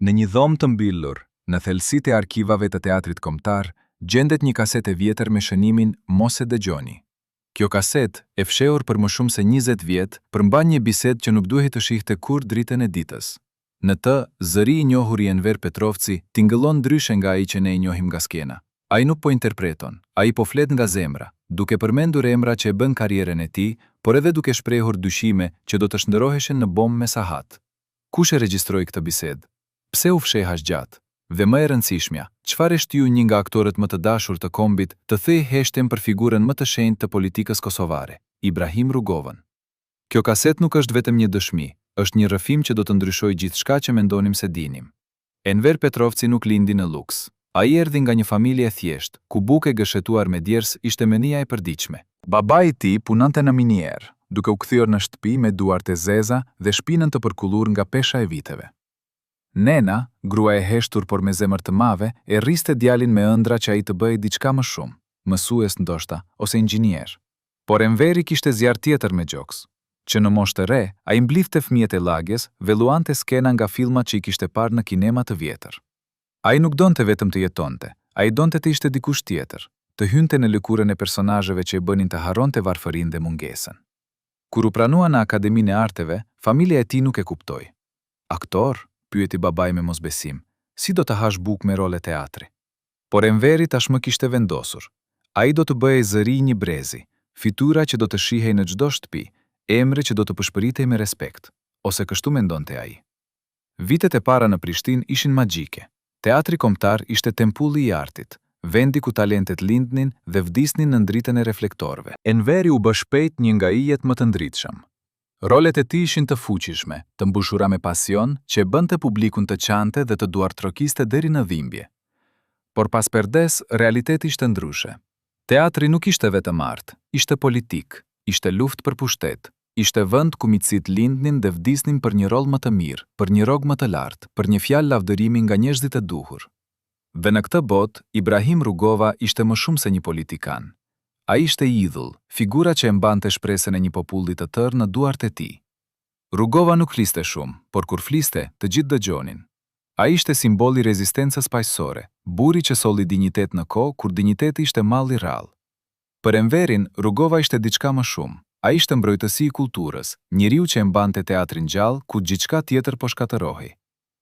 Në një dhomë të mbyllur, në thelësitë e arkivave të teatrit kombëtar, gjendet një kasetë e vjetër me shënimin Mos e dëgjoni. Kjo kasetë, e fshehur për më shumë se 20 vjet, përmban një bisedë që nuk duhej të shihte kur dritën e ditës. Në të, zëri i njohur i Enver Petrovci tingëllon ndryshe nga ai që ne i njohim nga skena. Ai nuk po interpreton, ai po flet nga zemra, duke përmendur emra që e bën karrierën e tij, por edhe duke shprehur dyshime që do të shndërroheshin në bomë me sahat. Kush e regjistroi këtë bisedë? Pse u fsheh aq gjatë? Dhe më e rëndësishmja, çfarë shtyu një nga aktorët më të dashur të kombit të thëjë heshtjen për figurën më të shenjtë të politikës kosovare, Ibrahim Rugovën? Kjo kaset nuk është vetëm një dëshmi, është një rrëfim që do të ndryshojë gjithçka që mendonim se dinim. Enver Petrovci nuk lindi në luks. Ai erdhi nga një familje e thjeshtë, ku buke gëshetuar me djers ishte menia e përditshme. Babai i tij punonte në minier, duke u kthyer në shtëpi me duart e zeza dhe shpinën të përkullur nga pesha e viteve. Nena, grua e heshtur por me zemër të mave, e rriste djalin me ëndra që ai të bëjë diçka më shumë, mësues ndoshta ose inxhinier. Por Enveri kishte zjarr tjetër me gjoks, që në moshë të re, ai mblidhte fëmijët e lagjes, velluante skena nga filmat që i kishte parë në kinema të vjetër. Ai nuk donte vetëm të jetonte, ai donte të ishte dikush tjetër, të hynte në lëkurën e personazheve që e bënin të harronte varfërinë dhe mungesën. Kur u pranua në Akademinë e Arteve, familja e tij nuk e kuptoi. Aktor? Pyeti babai me mosbesim. Si do të hash bukë me role teatri? Por Enveri tashmë kishte vendosur. Ai do të bëhej zëri i një brezi, fytyra që do të shihej në çdo shtëpi, emri që do të përshpëritej me respekt, ose kështu mendonte ai. Vitet e para në Prishtinë ishin magjike. Teatri kombëtar ishte tempulli i artit, vendi ku talentet lindnin dhe vdisnin në dritën e reflektorëve. Enveri u bë shpejt një nga ijet më të ndritshëm. Rolet e tij ishin të fuqishme, të mbushura me pasion, që e bënte publikun të qante dhe të duartrokiste deri në dhimbje. Por pas perdes, realiteti ishte ndryshe. Teatri nuk ishte vetëm art, ishte politik, ishte luftë për pushtet, ishte vend ku miqësit lindnin dhe vdisnin për një rol më të mirë, për një rrogë më të lartë, për një fjalë lavdërimi nga njerëzit e duhur. Dhe në këtë botë, Ibrahim Rugova ishte më shumë se një politikan. Ai ishte idhull, figura që e mbante shpresën e një populli të tërë në duart e tij. Rugova nuk fliste shumë, por kur fliste, të gjithë dëgjonin. Ai ishte simboli i rezistencës paqësore, burri që solli dinjitet në kohë kur dinjiteti ishte mall i rrallë. Për Enverin, Rugova ishte diçka më shumë. Ai ishte mbrojtësi i kulturës, njeriu që e mbante teatrin gjallë ku gjithçka tjetër po shkatërohej.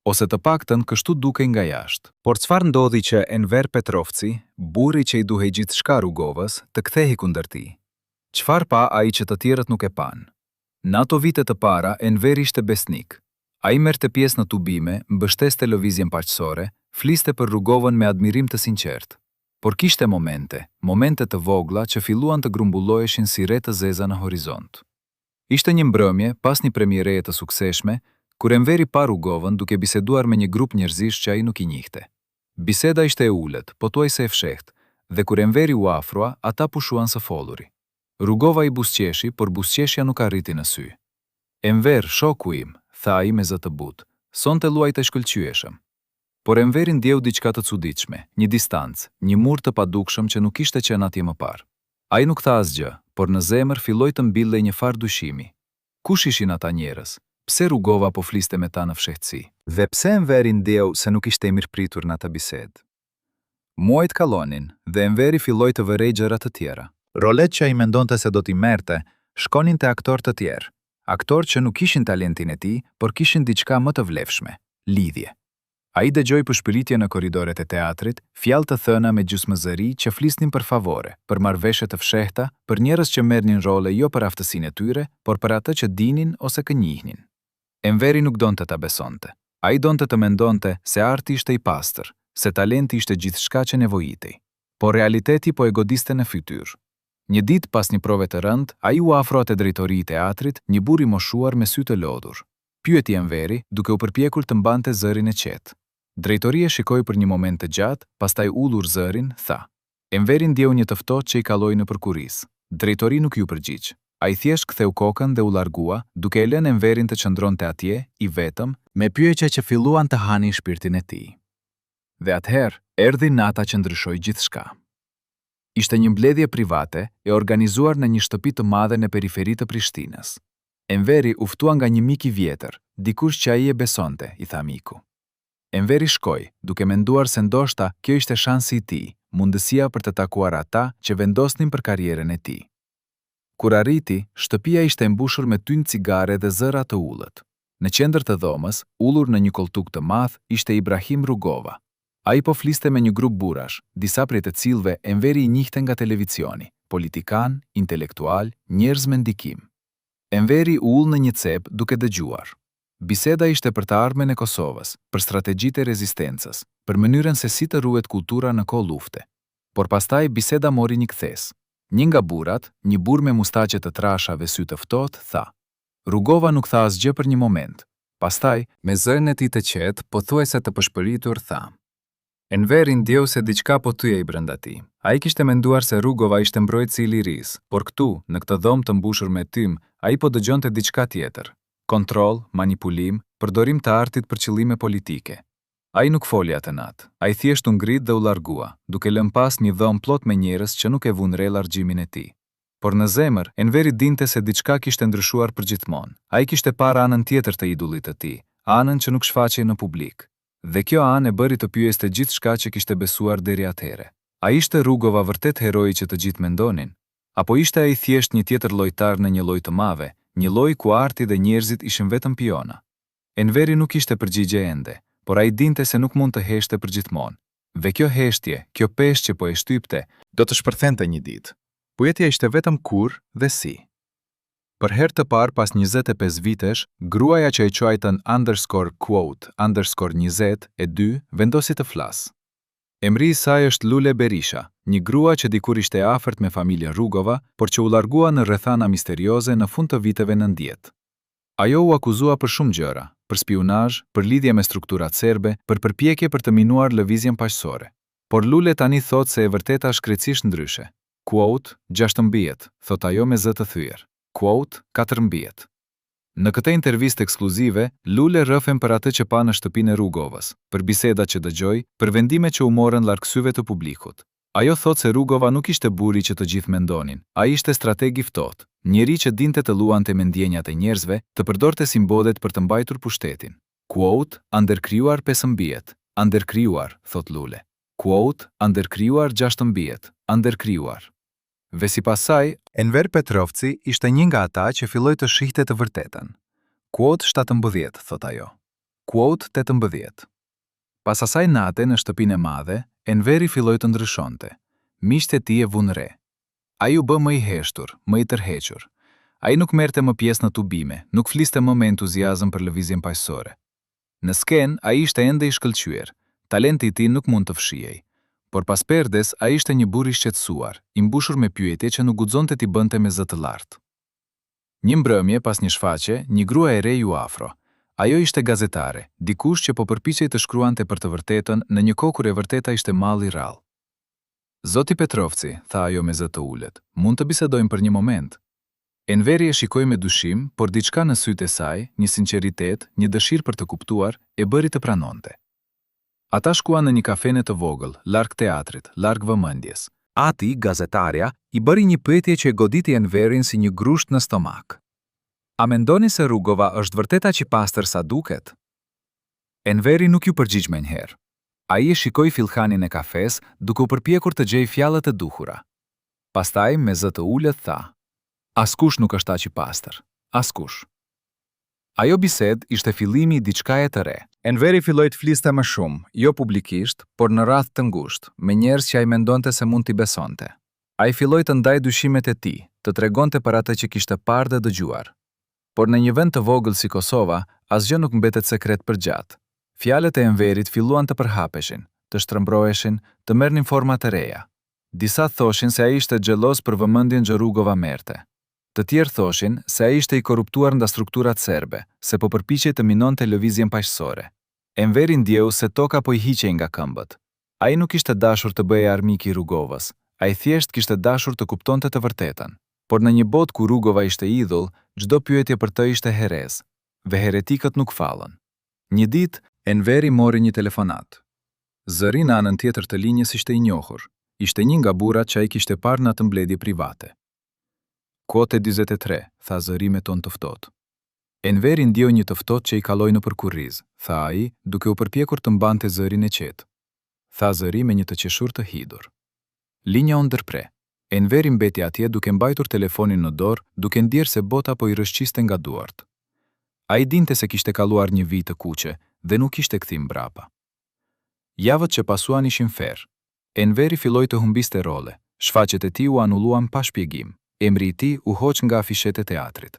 Ose të paktën kështu dukej nga jashtë. Por çfarë ndodhi që Enver Petrovci, burri që i duhej gjithçka Rugovës, të kthehej kundër tij? Çfarë pa ai që të tjerët nuk e pan? Në ato vite të para, Enveri ishte besnik. Ai merrte pjesë në tubime, mbështeste lëvizjen paqësore, fliste për Rugovën me admirim të sinqert. Por kishte momente të vogla që filluan të grumbulloheshin si re të zeza në horizont. Ishte një mbrëmje pas një premiereje të sukseshme, kur Enveri pa Rugovën duke biseduar me një grup njerëzish që ai nuk i njihte. Biseda ishte e ulët, pothuajse e fshehtë, dhe kur Enveri u afrua, ata pushuan së folluri. Rugova i buzëqeshi, por buzëqeshja nuk arriti në sy. Enver, shoku im, tha ai me zë të butë, sonte luaj të shkëlqyeshëm. Por Enveri ndjeu diçka të çuditshme, një distancë, një mur të padukshëm që nuk ishte qenë atje më parë. Ai nuk tha asgjë, por në zemër filloi të mbillej një farë dyshimi. Kush ishin ata njerëz? Pse Rugova po fliste me ta në fshehtësi? Dhe pse Enveri ndjeu se nuk ishte i mirëpritur në atë bisedë? Muajt kalonin dhe Enveri filloi të vërej gjëra të tjera. Rolet që ai mendonte se do t'i merrte, shkonin te aktorë të tjerë. Aktorë që nuk kishin talentin e tij, por kishin diçka më të vlefshme, lidhje. Ai dëgjoi përshpëritje në korridoret e teatrit, fjalë të thëna me gjysmëzëri që flisnin për favore, për marrëveshje të fshehta, për njerëz që merrnin role jo për aftësinë e tyre, por për atë që dinin ose kënjihnin. Enveri nuk donte ta besonte. Ai donte të mendonte se arti ishte i pastër, se talenti ishte gjithçka që nevojitej. Por realiteti po e godiste në fytyrë. Një ditë pas një prove të rëndë, ai u afroi te drejtori i teatrit, një burr i moshuar me sy të lodhur. Pyeti Enveri, duke u përpjekur të mbante zërin e qetë. Drejtoria shikoi për një moment të gjatë, pastaj ullur zërin, tha. Enveri ndjeu një të ftohtë që i kaloi në përkuris. Drejtori nuk ju përgjigj. Ai thjesht ktheu kokën dhe u largua, duke e lënë Enverin të qëndronte atje, i vetëm, me pyetje që filluan të hanin shpirtin e tij. Dhe atëherë erdhi nata që ndryshoi gjithçka. Ishte një mbledhje private e organizuar në një shtëpi të madhe në periferi të Prishtinës. Enveri u ftua nga një mik i vjetër, dikush që ai e besonte, i tha miku. Enveri shkoi, duke menduar se ndoshta kjo ishte shansi i tij, mundësia për të takuar ata që vendosnin për karrierën e tij. Kur arriti, shtëpia ishte mbushur me tynë cigare dhe zëra të ullët. Në qendër të dhomës, ullur në një koltuk të madh, ishte Ibrahim Rugova. Ai po fliste me një grup burrash, disa prej të cilëve Enveri i njihte nga televizioni, politikan, intelektual, njerëz me ndikim. Enveri u ull në një cep duke dëgjuar. Biseda ishte për të ardhmen e Kosovës, për strategjitë e rezistencës, për mënyrën se si të ruhet kultura në kohë lufte. Por pastaj biseda mori një kthes. Një nga burrat, një burr me mustaqe të trasha dhe sy të ftohtë, tha. Rugova nuk tha asgjë për një moment. Pastaj, me zërin e tij të qetë, pothuajse të pëshpëritur, tha. Enveri ndjeu se diçka po thyej brenda tij. Ai kishte menduar se Rugova ishte mbrojtësi i lirisë, por këtu, në këtë dhomë të mbushur me tym, ai po dëgjonte diçka tjetër. Kontroll, manipulim, përdorim të artit për qëllime politike. Ai nuk foli atë natë. Ai thjesht u ngrit dhe u largua, duke lënë pas një dhomë plot me njerëz që nuk e vun re largimin e tij. Por në zemër, Enveri dinte se diçka kishte ndryshuar përgjithmonë. Ai kishte parë anën tjetër të idullit të tij, anën që nuk shfaqej në publik. Dhe kjo anë e bëri të pyeste gjithçka që kishte besuar deri atëherë. A ishte Rugova vërtet heroi që të gjithë mendonin? Apo ishte ai thjesht një tjetër lojtar në një lojë të madhe, një lojë ku arti dhe njerëzit ishin vetëm piona? Enveri nuk ishte përgjigje ende, por ai dinte se nuk mund të heshte përgjithmonë. Dhe kjo heshtje, kjo peshë që po e shtypte, do të shpërthente një ditë. Pyetja ishte vetëm kur dhe si. Për herë të parë pas 25 vitesh, gruaja që e quajtën _20 vendosi të flasë. Emri i saj është Lule Berisha, një grua që dikur ishte e afërt me familjen Rugova, por që u largua në rrethana misterioze në fund të viteve 90. Ajo u akuzua për shumë gjëra, për spionazh, për lidhje me strukturat serbe, për përpjekje për të minuar lëvizjen paqësore. Por Lule tani thot se e vërteta është krejtësisht ndryshe. 16, thot ajo me zë të thyer. 14. Në këtë intervistë ekskluzive, Lule rrëfen për atë që pa në shtëpinë e Rugovës, për bisedat që dëgjoi, për vendime që u morën larg syve të publikut. Ajo thot se Rugova nuk ishte buri që të gjithë mendonin, ai ishte strateg i ftohtë, njeri që dinte të luante me ndjenjat e njerëzve, të përdorte simbolet për të mbajtur pushtetin. Andërkrijuar 15, andërkrijuar, thot Lule. Andërkrijuar 16, andërkrijuar. Dhe sipas saj, Enver Petrovci ishte një nga ata që filloi të shihte të vërtetën. 17, thot ajo. 18. Pas asaj nate në shtëpinë e madhe, Enveri filloi të ndryshonte. Miqtë e tij e vunë re. Ai u bë më i heshtur, më i tërhequr. Ai nuk merrte më pjesë në tubime, nuk fliste më me entuziazëm për lëvizjen paqësore. Në skenë, ai ishte ende i shkëlqyer. Talenti i tij nuk mund të fshihej. Por pas perdes, ai ishte një burr i shqetësuar, i mbushur me pyetje që nuk guxonte t'i bënte me zë të lartë. Një mbrëmje pas një shfaqje, një grua e re ju afro. Ajo ishte gazetare, dikush që po përpiqej të shkruante për të vërtetën në një kohë kur e vërteta ishte mall i rrallë. Zoti Petrovci, tha ajo me zë të ulët, mund të bisedojmë për një moment. Enveri e shikoi me dyshim, por diçka në sytë e saj, një sinqeritet, një dëshirë për të kuptuar, e bëri të pranonte. Ata shkuan në një kafene të vogël, larg teatrit, larg vëmendjes. Ati, gazetarja, i bëri një pyetje që e goditi Enverin si një grusht në stomak. A mendoni se Rugova është vërtet aq i pastër sa duket? Enveri nuk ju përgjigj menjëherë. Ai e shikoi fillhanin e kafes, duke u përpjekur të gjejë fjalët e duhura. Pastaj, me zë të ulët, tha: Askush nuk është aq i pastër. Askush. Ajo bised ishte fillimi i diçkaje të re. Enveri filloi të fliste më shumë, jo publikisht, por në radhë të ngushtë, me njerëz që ai mendonte se mund t'i besonte. Ai filloi të ndaj dyshimet e tij, të tregonte për atë që kishte parë dhe dëgjuar. Por në një vend të vogël si Kosova, asgjë nuk mbetet sekret për gjatë. Fjalët e Enverit filluan të përhapeshin, të shtrembroheshin, të merrnin forma të reja. Disa thoshin se ai ishte xheloz për vëmendjen që Rugova merrte. Të tjerë thoshin se ai ishte i korruptuar nga strukturat serbe, se po përpiqej të minonte lëvizjen paqësore. Enveri ndjeu se toka po i hiqej nga këmbët. Ai nuk ishte dashur të bëhej armik i Rugovës, ai thjesht kishte dashur të kuptonte të vërtetën. Por në një botë ku Rugova ishte idhull, çdo pyetje për të ishte herez, dhe heretikët nuk fallën. Një ditë, Enveri mori një telefonat. Zëri në anën tjetër të linjës ishte i njohur. Ishte një nga burrat që ai kishte parë në atë mbledhje private. Kote 43, tha zëri me ton të ftohtë. Enveri ndjeu një të ftohtë që i kaloi nëpër kurriz, tha ai, duke u përpjekur të mbante zërin e qetë. Tha zëri me një të qeshur të hidur. Linja u ndërpre. Enveri mbeti atje duke mbajtur telefonin në dorë, duke ndjerë se bota po i rrëshqiste nga duart. Ai dinte se kishte kaluar një vit të kuqe dhe nuk kishte kthim mbrapa. Javët që pasuan ishin ferr. Enveri filloi të humbiste role. Shfaqjet e tij u anulluan pa shpjegim. Emri i tij u hoq nga afishet e teatrit.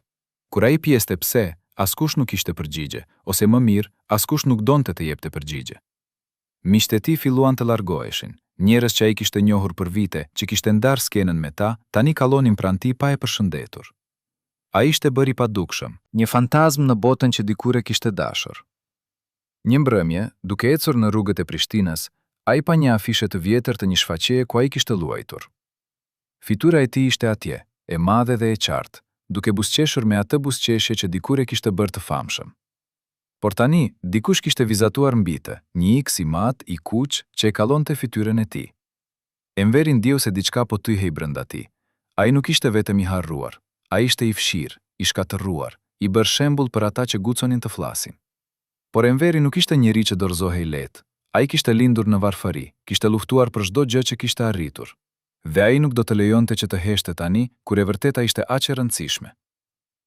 Kur ai pyeste pse, askush nuk kishte përgjigje, ose më mirë, askush nuk donte të jepte përgjigje. Miqtë e tij filluan të largoheshin. Njerëz që ai kishte njohur për vite, që kishte ndarë skenën me ta, tani kallonin pranë tij pa e përshëndetur. Ai ishte bërë i padukshëm, një fantazm në botën që dikur e kishte dashur. Një mbrëmje, duke ecur në rrugët e Prishtinës, ai pa një afishe të vjetër të një shfaqjeje ku ai kishte luajtur. Fytyra e tij ishte atje, e madhe dhe e qartë, duke buzëqeshur me atë buzëqeshje që dikur e kishte bërë të famshëm. Por tani, dikush kishte vizatuar mbi të, një X i madh, i kuq, që e kallonte fytyrën e tij. Enveri ndjeu se diçka po tyhej brenda tij. Ai nuk ishte vetëm i harruar, ai ishte i fshirë, i shkatërruar, i bërë shembull për ata që guconin të flasin. Por Enveri nuk ishte njeri që dorëzohej lehtë. Ai kishte lindur në varfëri, kishte luftuar për çdo gjë që kishte arritur. Dhe ai nuk do të lejonte që të heshte tani, kur e vërteta ishte aq e rëndësishme.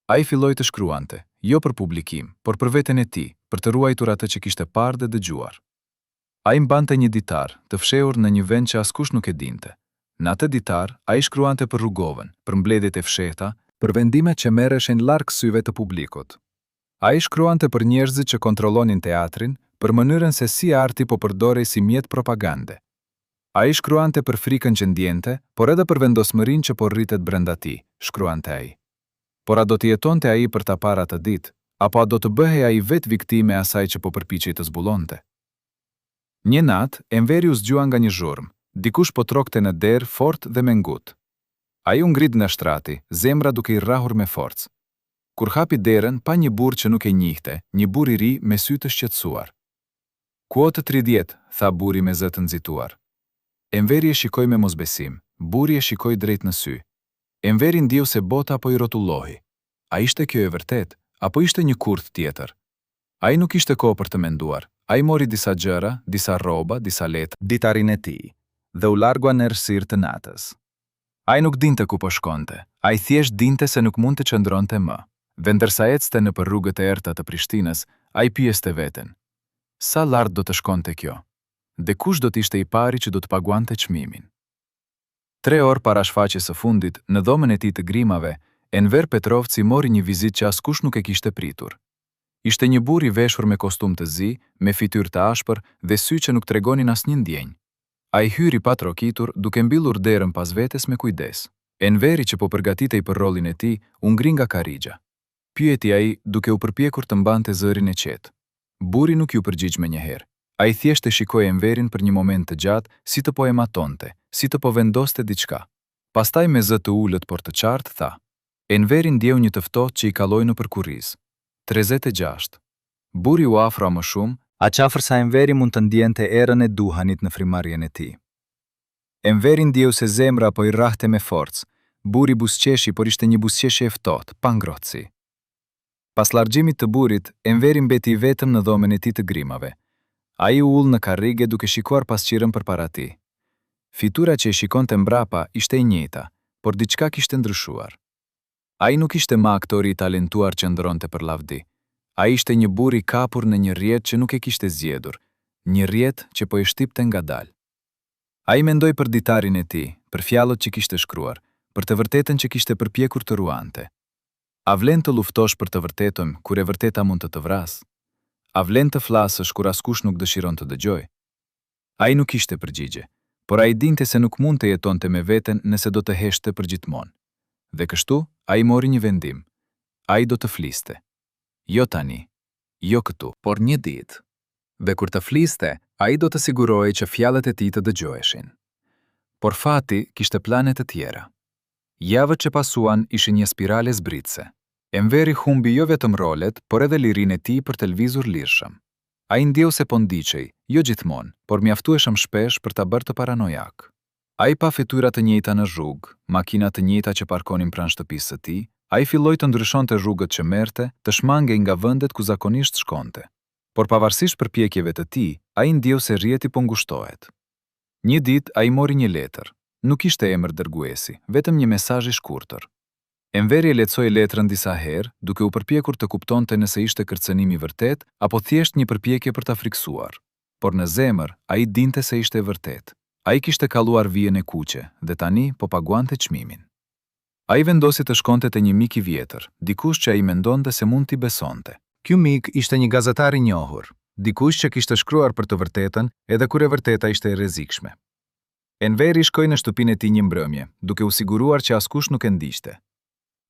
Ai filloi të shkruante, jo për publikim, por për veten e tij, për të ruajtur atë që kishte parë dhe dëgjuar. Ai mbante një ditar, të fshehur në një vend që askush nuk e dinte. Në atë ditar, ai shkruante për rrugovën, për mbledhjet e fshehta, për vendimet që merreshin larg syve të publikut. Ai shkruante për njerëzit që kontrollonin teatrin, për mënyrën se si arti po përdorej si mjet propagande. Ai shkruante për frikën që ndjente, por edhe për vendosmërinë që po rritet brenda tij, shkruante ai. Por a do të jetonte ai për ta parë atë ditë, apo a do të bëhej ai vetë viktime e asaj që po përpiqej të zbulonte? Një natë, Enveri u zgjua nga një zhurmë. Dikush po trokte në derë fort dhe me ngut. Ai u ngrit nga shtrati, zemra duke i rrahur me forcë. Kur hapi derën, pa një burrë që nuk e njihte, një burrë i ri me sy të shqetësuar. "Kuotë 30", tha burri me zë të nxituar. Enveri e shikoi me mosbesim, burri e shikoi drejt në sy. Enveri ndjeu se bota po i rrotullohej. A ishte kjo e vërtet, apo ishte një kurth tjetër? Ai nuk ishte kohë për të menduar. Ai mori disa gjëra, disa rroba, disa letra, ditarin e tij, dhe u largua në errësirë të natës. Ai nuk dinte ku po shkonte. Ai thjesht dinte se nuk mund të qëndronte më. Dhe ndërsa ecte nëpër rrugët e errta të Prishtinës, ai pyeste veten: sa lart do të shkonte kjo? Dhe kush do të ishte i pari që do të paguante çmimin? 3 orë para shfaqjes së fundit, në dhomën e tij të grimave, Enver Petrovci mori një vizitë që askush nuk e kishte pritur. Ishte një burr i veshur me kostum të zi, me fytyrë të ashpër dhe sy që nuk tregonin asnjë ndjenjë. Ai hyri pa trokitur, duke mbyllur derën pas vetes me kujdes. Enveri që po përgatitej për rolin e tij, u ngri nga karrigja. Pyeti ai, duke u përpjekur të mbante zërin e qetë. Burri nuk ju përgjigj menjëherë. Ai thjesht e shikoi Enverin për një moment të gjatë, si të po e matonte, si të po vendoste diçka. Pastaj me zë të ulët por të qartë tha. Enveri ndjeu një të ftohtë që i kaloi nëpër kurriz. 36. Burri u afroa më shumë, aq afër sa Enveri mund të ndjente erën e duhanit në frymarrjen e tij. Enveri ndjeu se zemra po i rrahte me forcë. Burri buzëqeshi, por ishte një buzëqeshje e ftohtë, pa ngrohtësi. Pas largjimit të burrit, Enveri mbeti vetëm në dhomën e tij të grimave. Ai u ul në karrige duke shikuar pasqyrën përpara tij. Fytyra që e shikonte mbrapa ishte e njëjta, por diçka kishte ndryshuar. Ai nuk ishte më aktori i talentuar që ndronte për lavdi. Ai ishte një burr i kapur në një rrjet që nuk e kishte zgjedhur, një rrjet që po e shtypte ngadalë. Ai mendoi për ditarin e tij, për fjalët që kishte shkruar, për të vërtetën që kishte përpjekur të ruante. A vlen të luftosh për të vërtetën kur e vërteta mund të vrasë? A vlen të flasësh kur askush nuk dëshiron të dëgjojë? Ai nuk kishte përgjigje, por ai dinte se nuk mund të jetonte me veten nëse do të heshte përgjithmonë. Dhe kështu, ai mori një vendim. Ai do të fliste. Jo tani, jo këtu, por një ditë. Dhe kur të fliste, ai do të sigurohej që fjalët e tij të dëgjoheshin. Por fati kishte plane të tjera. Javët që pasuan ishin një spirale zbritëse. Enveri humbi jo vetëm rolet, por edhe lirinë e tij për të lvizur lirshëm. Ai ndjeu se po ndiqej, jo gjithmonë, por mjaftueshëm shpesh për ta bërë të paranojak. Ai pa fytyra të njëjta në rrugë, makina të njëjta që parkonin pranë shtëpisë së tij, Ai filloi të ndryshonte rrugët që merrte, të shmangej nga vendet ku zakonisht shkonte. Por pavarësisht përpjekjeve të tij, ai ndjeu se rrjeti po ngushtohet. Një ditë ai mori një letër. Nuk ishte emër dërguesi, vetëm një mesazh i shkurtër. Enveri e lexoi letrën disa herë, duke u përpjekur të kuptonte nëse ishte kërcënim i vërtet apo thjesht një përpjekje për ta friksuar. Por në zemër, ai dinte se ishte e vërtet. Ai kishte kalluar vijën e kuqe dhe tani po paguante çmimin. Ai vendosi të shkonte te një mik i vjetër, dikush që ai mendonte se mund t'i besonte. Ky mik ishte një gazetar i njohur, dikush që kishte shkruar për të vërtetën edhe kur e vërteta ishte e rrezikshme. Enveri shkoi në shtëpinë e tij një mbrëmje, duke u siguruar që askush nuk e ndiqte.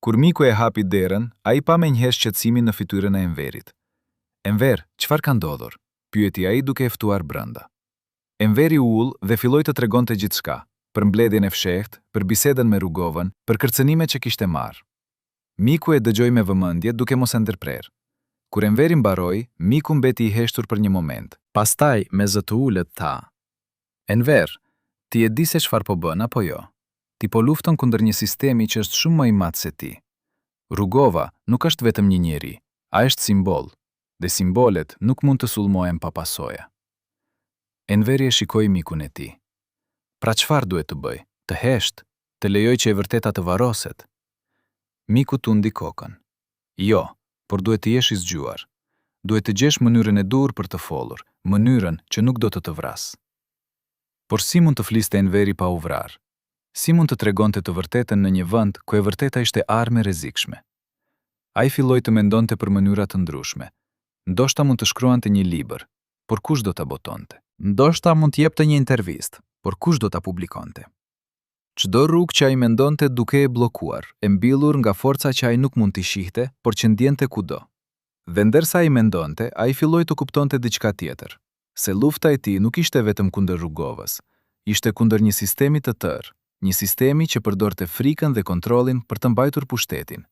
Kur miku e hapi derën, ai pa menjëherë shqetësimin në fytyrën e Enverit. "Enver, çfarë ka ndodhur?" pyeti ai duke e ftuar brenda. Enveri u ul dhe filloi të tregonte gjithçka, për mbledhjen e fshehtë, për bisedën me Rugovën, për kërcënimet që kishte marrë. Miku e dëgjoi me vëmendje duke mos e ndërprer. Kur Enveri mbaroi, miku mbeti i heshtur për një moment. Pastaj me zë të ulët tha: "Enver, ti e di se çfarë po bën apo jo? Ti po lufton kundër një sistemi që është shumë më i madh se ti. Rugova nuk është vetëm një njeri, ai është simbol, dhe simbolet nuk mund të sulmohen pa pasoja." Enveri e shikoi mikun e tij. "Pra çfarë duhet të bëj? Të hesht? Të lejoj që e vërteta të varroset?" Miku tundi kokën. "Jo, por duhet të jesh i zgjuar. Duhet të gjesh mënyrën e dur për të folur, mënyrën që nuk do të vras." Por si mund të fliste Enveri pa u vrarë? Si mund të tregonte të vërtetën në një vend ku e vërteta ishte armë e rrezikshme? Ai filloi të mendonte për mënyra të ndryshme. Ndoshta mund të shkruante një libër, por kush do ta botonte? Ndoshta mund të jepte një intervistë, por kush do ta publikonte? Çdo rrugë që ai mendonte duke e bllokuar, e mbyllur nga forca që ai nuk mund t'i shihte, por që ndjente kudo. Dhe ndërsa ai mendonte, ai filloi të kuptonte diçka tjetër, se lufta e tij nuk ishte vetëm kundër Rugovës, ishte kundër një sistemi të tërë, një sistemi që përdorte frikën dhe kontrollin për të mbajtur pushtetin.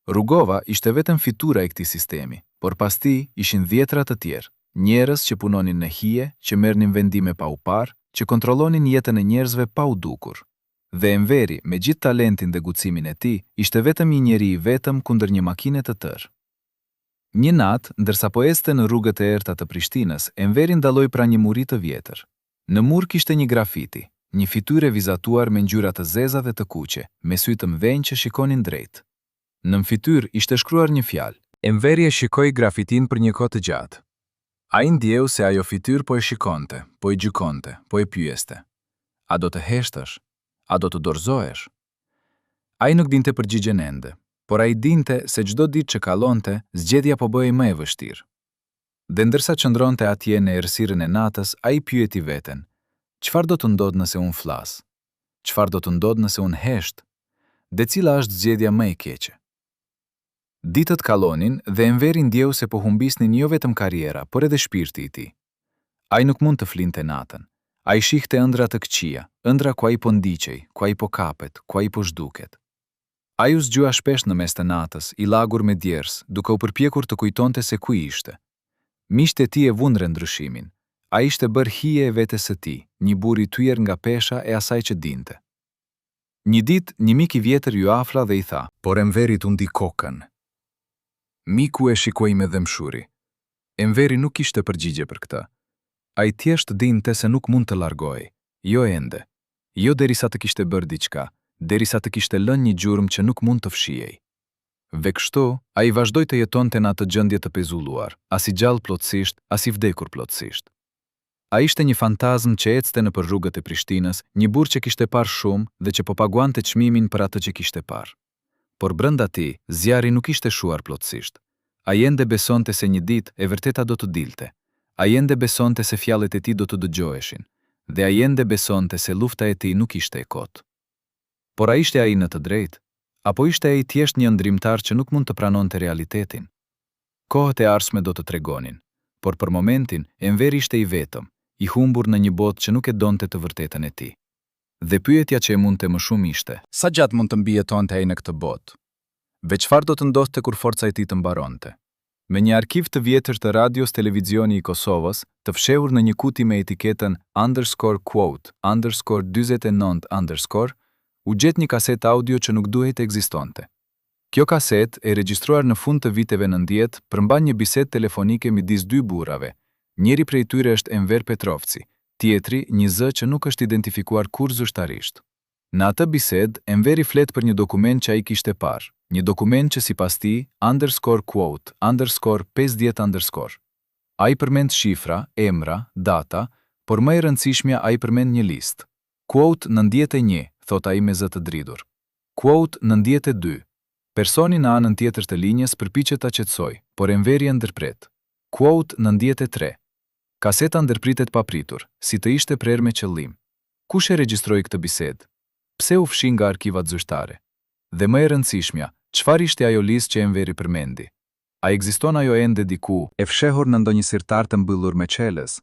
Rugova ishte vetëm fitura e këtij sistemi, por pas tij ishin dhjetra të tjerë, njerëz që punonin në hije, që merrnin vendime pa u parë, që kontrollonin jetën e njerëzve pa u dukur. Dhe Enveri, me gjithë talentin dhe guximin e tij, ishte vetëm një njeri i vetëm kundër një makine të tërë. Një natë, ndërsa po ecte në rrugët e errta të Prishtinës, Enveri ndalloi pranë një muri të vjetër. Në mur kishte një grafiti, një fytyrë vizatuar me ngjyra të zeza dhe të kuqe, me sy të mëdhenj që shikonin drejt. Në fytyrë ishte shkruar një fjalë. Enveri e shikoi grafitin për një kohë të gjatë. Ai ndjeu se ajo fytyrë po e shikonte, po e gjykonte, po e pyeste: "A do të heshtësh? A do të dorëzohesh?" Ai nuk dinte përgjigjen ende, por ai dinte se çdo ditë që kallonte, zgjedhja po bëhej më e vështirë. Dhe ndërsa qëndronte atje në errësirën e natës, ai pyeti veten: "Çfarë do të ndodhë nëse unë flas? Çfarë do të ndodhë nëse unë hesht? Dhe cila është zgjedhja më e keqe?" Ditët kallonin dhe Enveri ndjeu se po humbisnin jo vetëm karriera, por edhe shpirti i tij. Ai nuk mund të flinte natën. Ai shihte ëndra të këqija, ëndra ku ai po ndiqej, ku ai po kapet, ku ai po zhduket. Ai u zgjua shpesh në mes të natës, i lagur me djers, duke u përpjekur të kujtonte se ku ishte. Miqtë e tij e vundre ndryshimin. Ai ishte bërë hije e vetes së tij, një burr i tyer nga pesha e asaj që dinte. Një ditë, një mik i vjetër ju afra dhe i tha: "Por Enveri tundi kokën." Miku e shikoi me dëmshuri. Enveri nuk kishte përgjigje për këtë. Ai thjesht dinte se nuk mund të largohej, jo ende, jo derisa të kishte bërë diçka, derisa të kishte lënë një gjurmë që nuk mund të fshihej. Dhe kështu, ai vazhdoi të jetonte në atë gjendje të pezulluar, as i gjallë plotësisht, as i vdekur plotësisht. Ai ishte një fantazm që ecte nëpër rrugët e Prishtinës, një burr që kishte parë shumë dhe që po paguante çmimin për atë që kishte parë. Por brenda tij, zjarri nuk ishte shuar plotësisht. Ai ende besonte se një ditë e vërteta do të dilte. Ai ende besonte se fjalët e tij do të dëgjoheshin, dhe ai ende besonte se lufta e tij nuk ishte e kotë. Por a ishte ai në të drejtë? Apo ishte ai thjesht një ndrimtar që nuk mund të pranonte realitetin? Kohët e ardhshme do të tregonin, por për momentin Enveri ishte i vetëm, i humbur në një botë që nuk e donte të vërtetën e tij. Dhe pyetja që e mundte më shumë ishte: sa gjatë mund të mbijetonte ai në këtë botë? Ve çfarë do të ndodhte kur forca e tij të mbaronte? Me një arkiv të vjetër të radios televizioni i Kosovës, të fshehur në një kuti me etiketën _quote_49_, u gjet një kaset audio që nuk duhej të ekzistonte. Kjo kaset e regjistruar në fund të viteve 90 përmban një bisedë telefonike midis dy burrave. Njëri prej tyre është Enver Petrovci, tjetri një zë që nuk është identifikuar kur zyrtarisht. Në atë bisedë, Enveri flet për një dokument që ai kishte parë, një dokument që sipas tij _quote _50_. Ai përmend shifra, emra, data, por më e rëndësishmja ai përmend një listë. Quote 91, thot ai me zë të dridhur. Quote 92. Personi në anën tjetër të linjës përpiqet ta qetësoj, por Enveri e ndërpret. Quote 93. Kaseta ndërpritet papritur, si të ishte prerë me qëllim. Kush e regjistroi këtë bisedë? Pse u fshi nga arkivat zyrtare? Dhe më e rëndësishmja, çfarë ishte ajo listë që Enveri përmendi? A ekziston ajo ende diku, e fshehur në ndonjë sirtar të mbyllur me çelës?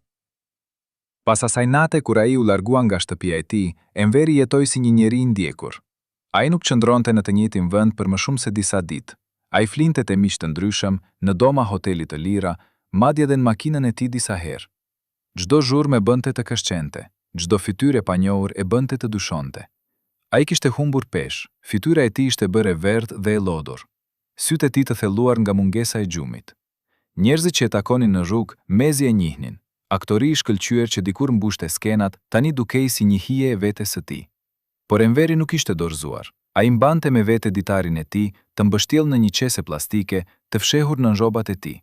Pas asaj nate kur ai u largua nga shtëpia e tij, Enveri jetoi si një njeri i ndjekur. Ai nuk qëndronte në të njëjtin vend për më shumë se disa ditë. Ai flinte te miq të ndryshëm, në doma hoteli të lira, madje edhe në makinën e tij disa herë. Çdo zhurmë e bënte të këshqente, çdo fytyrë e panjohur e bënte të dyshonte. Ai kishte humbur peshë, fytyra e tij ishte bërë e verdhë dhe e lodhur. Sytë e tij të thelluar nga mungesa e gjumit. Njerëzit që e takonin në rrugë mezi e njihnin. Aktori i shkëlqyer që dikur mbushte skenat, tani dukej si një hije e vetes së tij. Por Enveri nuk ishte dorëzuar. Ai mbante me vete ditarin e tij, të mbështjellë në një qese plastike, të fshehur në rrobat e tij.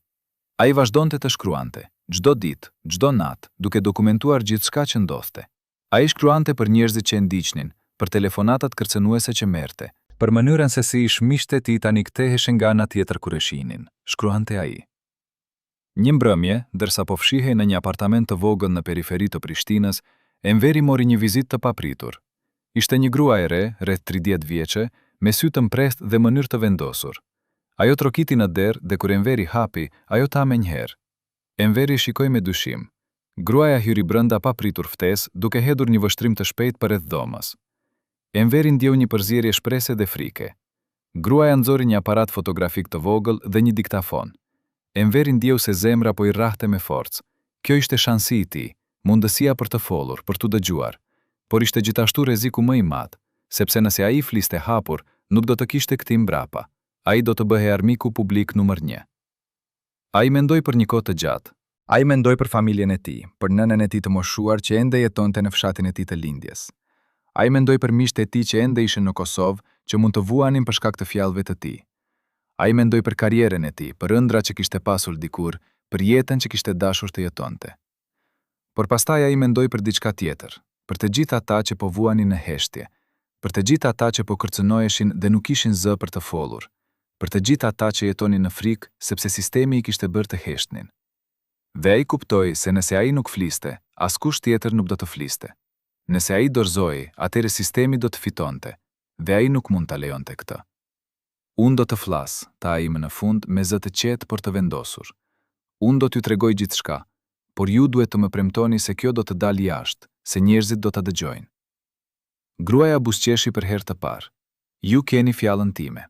Ai vazhdonte të shkruante, çdo ditë, çdo natë, duke dokumentuar gjithçka që ndodhte. Ai shkruante për njerëzit që e ndiqnin, për telefonatat kërcënuese që merrte, për mënyrën se si miqtë e tij tani ktheheshin nga ana tjetër kur e shihnin, shkruante ai. Një mbrëmje, ndërsa po fshihej në një apartament të vogël në periferi të Prishtinës, Enveri mori një vizitë të papritur. Ishte një grua e re, rreth 30 vjeçe, me sy të mprehtë dhe mënyrë të vendosur. Ajo trokiti në derë dhe kur Enveri hapi, ajo ta menjëherë. Enveri shikoi me dyshim. Gruaja hyri brenda pa pritur ftesë, duke hedhur një vështrim të shpejtë përreth dhomës. Enveri ndjeu një përzierje shprese dhe frike. Gruaja nxori një aparat fotografik të vogël dhe një diktafon. Enveri ndjeu se zemra po i rrahte me forcë. Kjo ishte shansi i tij, mundësia për të folur, për të dëgjuar. Por ishte gjithashtu rreziku më i madh, sepse nëse ai fliste hapur, nuk do të kishte kthim mbrapa. Ai do të bëhej armiku publik numër 1. Ai mendoi për një kohë të gjatë. Ai mendoi për familjen e tij, për nënën e tij të moshuar që ende jetonte në fshatin e tij të lindjes. Ai mendoi për miqtë e tij që ende ishin në Kosovë, që mund të vuanin për shkak të fjalëve të tij. Ai mendoi për karrierën e tij, për ëndrat që kishte pasur dikur, për jetën që kishte dashur të jetonte. Por pastaj ai mendoi për diçka tjetër, për të gjithë ata që po vuanin në heshtje, për të gjithë ata që po kërcënoheshin dhe nuk kishin zë për të folur, për të gjithë ata që jetonin në frikë sepse sistemi i kishte bërë të heshtnin. Dhe ai kuptoi se nëse ai nuk fliste, askush tjetër nuk do të fliste. Nëse ai dorëzoi, atëherë sistemi do të fitonte, dhe ai nuk mund ta lejonte këtë. Unë do të flas, tha ai më në fund me zë të qetë por të vendosur. Unë do t'ju tregoj gjithçka, por ju duhet të më premtoni se kjo do të dalë jashtë, se njerëzit do ta dëgjojnë. Gruaja buzëqeshi për herë të parë. Ju keni fjalën time.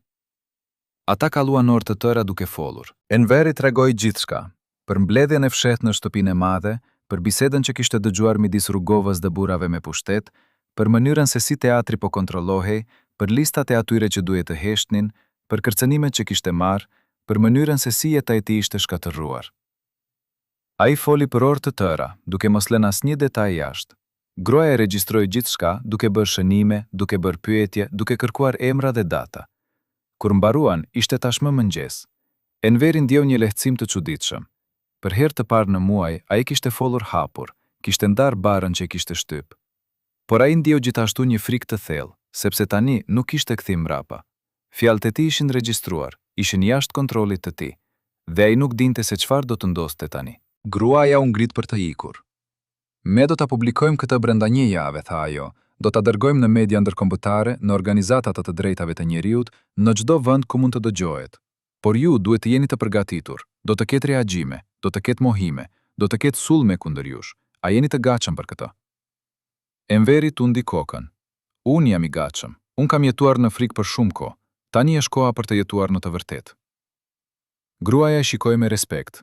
Ata kaluan orë të tëra duke folur. Enveri tregoi gjithçka, për mbledhjen e fshehtë në shtëpinë e madhe, për bisedën që kishte dëgjuar midis rrugovës dhe burrave me pushtet, për mënyrën se si teatri po kontrollohej, për listat e atyre që duhet të heshtnin, për kërcënimet që kishte marrë, për mënyrën se si jeta e tij ishte shkatërruar. Ai foli për orë të tëra, duke mos lënë asnjë detaj jashtë. Gruaja regjistroi gjithçka, duke bërë shënime, duke bërë pyetje, duke kërkuar emra dhe data. Kur mbaruan, ishte tashmë mëngjes. Enveri ndjeu një lehtësim të çuditshëm. Për herë të parë në muaj, ai kishte folur hapur, kishte ndarë barën që kishte shtyp. Por ai ndjeu gjithashtu një frikë të thellë, sepse tani nuk kishte kthim mbrapa. Fjalët e tij ishin regjistruar, ishin jashtë kontrollit të tij, dhe ai nuk dinte se çfarë do të ndodhte tani. Gruaja u ngrit për të ikur. Me do ta publikojmë këtë brenda një jave, tha ajo. Do ta dërgojmë në media ndërkombëtare, në organizatat të drejtave të njeriut, në çdo vend ku mund të dëgjohet. Por ju duhet të jeni të përgatitur. Do të ketë reagjime, do të ketë mohime, do të ketë sulme kundër jush. A jeni të gatshëm për këtë? Enveri tundi kokën. Unë jam i gatshëm. Unë kam jetuar në frikë për shumë kohë. Tani është koha për të jetuar në të vërtetë. Gruaja e shikoi me respekt.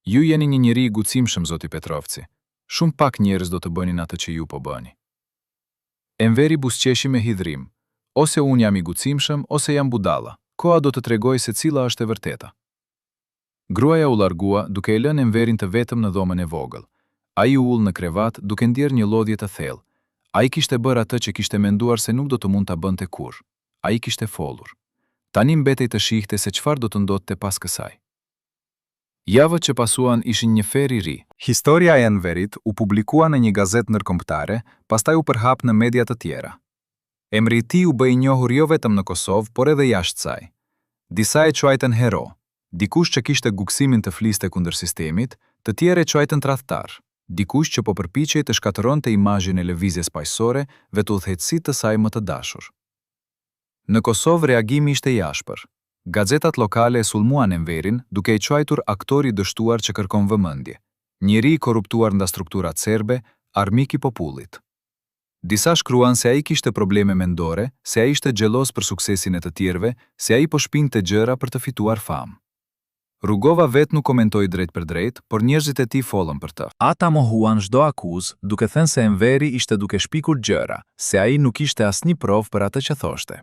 Ju jeni një njeri i guximshëm, zoti Petrovci. Shumë pak njerëz do të bënin atë që ju po bëni. Enveri buzëqeshi me hidhrim. Ose unë jam i guximshëm, ose jam budalla. koha do të tregoj se cila është e vërteta. Gruaja u largua duke e lënë Enverin të vetëm në dhomën e vogël. Ai u ul në krevat duke ndjerë një lodhje të thellë. Ai kishte bërë atë që kishte menduar se nuk do të mund ta bënte kurrë. Ai kishte folur. Tani mbetej të shihte se çfarë do të ndodhte pas kësaj. Javët që pasuan ishin një fer i ri. Historia e Enverit u publikua në një gazetë ndërkombëtare, pastaj u përhap në media të tjera. Emri i tij u bë i njohur jo vetëm në Kosovë, por edhe jashtë saj. Disa e quajtën hero, dikush që kishte guximin të fliste kundër sistemit, të tjerë e quajtën tradhtar, dikush që po përpiqej të shkatëronte imazhin e lëvizjes paqësore dhe të udhëheqësit të saj më të dashur. Në Kosovë reagimi ishte i ashpër. Gazetat lokale e sulmuan Enverin duke i quajtur aktori dështuar që kërkon vëmendje, njeri i korruptuar nga strukturat serbe, armik i popullit. Disa shkruan se ai kishte probleme mendore, se ai ishte xheloz për suksesin e të tjerëve, se ai po shpinte gjëra për të fituar famë. Rugova vetë nuk komentoi drejt për drejt, por njerëzit e tij folën për të. Ata mohuan çdo akuzë, duke thënë se Enveri ishte duke shpikur gjëra, se ai nuk kishte asnjë provë për atë që thoshte.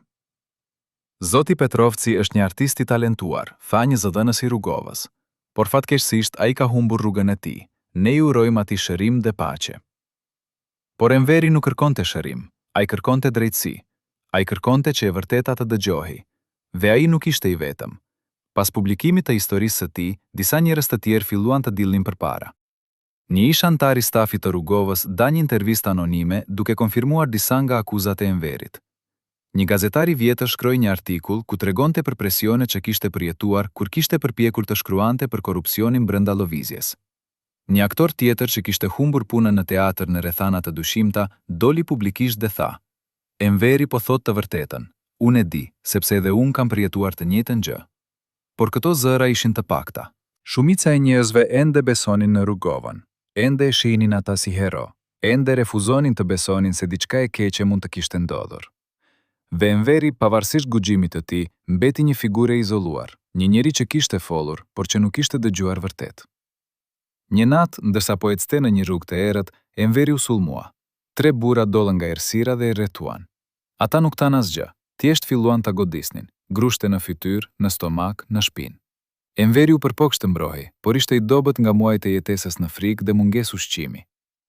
Zoti Petrovci është një artist i talentuar, tha një zëdhënës i Rugovës, por fatkeqësisht ai ka humbur rrugën e tij. Ne ju urojmë atij shërim dhe paqe. Por Enveri nuk kërkonte shërim, ai kërkonte drejtësi. Ai kërkonte që e vërteta të dëgjohej. Dhe ai nuk ishte i vetëm. Pas publikimit të historisë së tij, disa njerëz të tjerë filluan të dillnin përpara. Një ish antar i stafit të Rugovës dha një intervistë anonime duke konfirmuar disa nga akuzat e Enverit. Një gazetar i vjetër shkroi një artikull ku tregonte për presionet që kishte përjetuar kur kishte përpjekur të shkruante për korrupsionin brenda lëvizjes. Një aktor tjetër që kishte humbur punën në teatr në rrethana të dyshimta doli publikisht dhe tha: Enveri po thot të vërtetën. Unë e di, sepse edhe unë kam përjetuar të njëjtën gjë. Por këto zëra ishin të pakta. Shumica e njerëzve ende besonin në Rugovën, ende e shihnin ata si hero, ende refuzonin të besonin se diçka e keqe mund të kishte ndodhur. Dhe Enveri, pavarësisht guximit të tij, mbeti një figurë e izoluar, një njeri që kishte folur, por që nuk kishte dëgjuar vërtet. Një natë, ndërsa po ecte në një rrugë të errët, Enveri u sulmua. 3 burra dollën nga errësira dhe e rrethuan. Ata nuk thanë asgjë, thjesht filluan ta godisnin, grushte në fytyrë, në stomak, në shpinë. Enveri u përpoq të mbrojë, por ishte i dobët nga muajt e jetesës në frikë dhe mungesë ushqimi.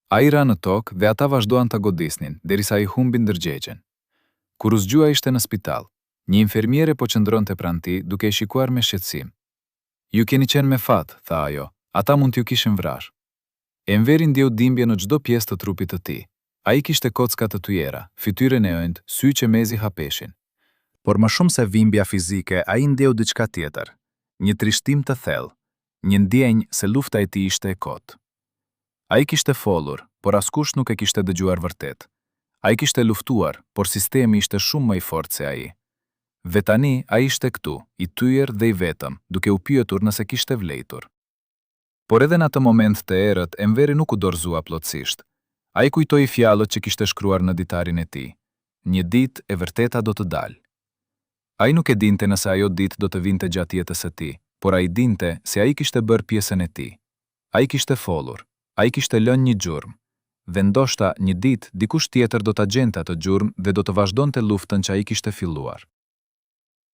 Ai ra në tokë dhe ata vazhduan ta godisnin, derisa i humbin ndërgjegjen. Kur u zgjua ishte në spital. Një infermiere po qëndronte pranë tij duke e shikuar me shqetësim. Ju keni qenë me fat, tha ajo. Ata mund t'ju kishin vrarë. Enveri ndjeu dhimbje në çdo pjesë të trupit të tij. Ai kishte kocka të tujera, fytyrën e ëndë, sy që mezi hapeshin. Por më shumë se dhimbja fizike, ai ndjeu diçka tjetër. Një trishtim të thellë, një ndjenjë se lufta e tij ishte e kotë. Ai kishte folur, por askush nuk e kishte dëgjuar vërtet. Ai kishte luftuar, por sistemi ishte shumë më i fortë se ai. Dhe tani ai ishte këtu, i tyer dhe i vetëm, duke u pyetur nëse kishte vlejtur. Por edhe në atë moment të errët, Enveri nuk u dorëzua plotësisht. Ai kujtoi fjalët që kishte shkruar në ditarin e tij. Një ditë e vërteta do të dalë. Ai nuk e dinte nëse ajo ditë do të vinte gjatë jetës së tij, por ai dinte se ai kishte bërë pjesën e tij. Ai kishte folur, ai kishte lënë një gjurmë. Dhe ndoshta një ditë dikush tjetër do ta gjente atë gjurmë dhe do të vazhdonte luftën që ai kishte filluar.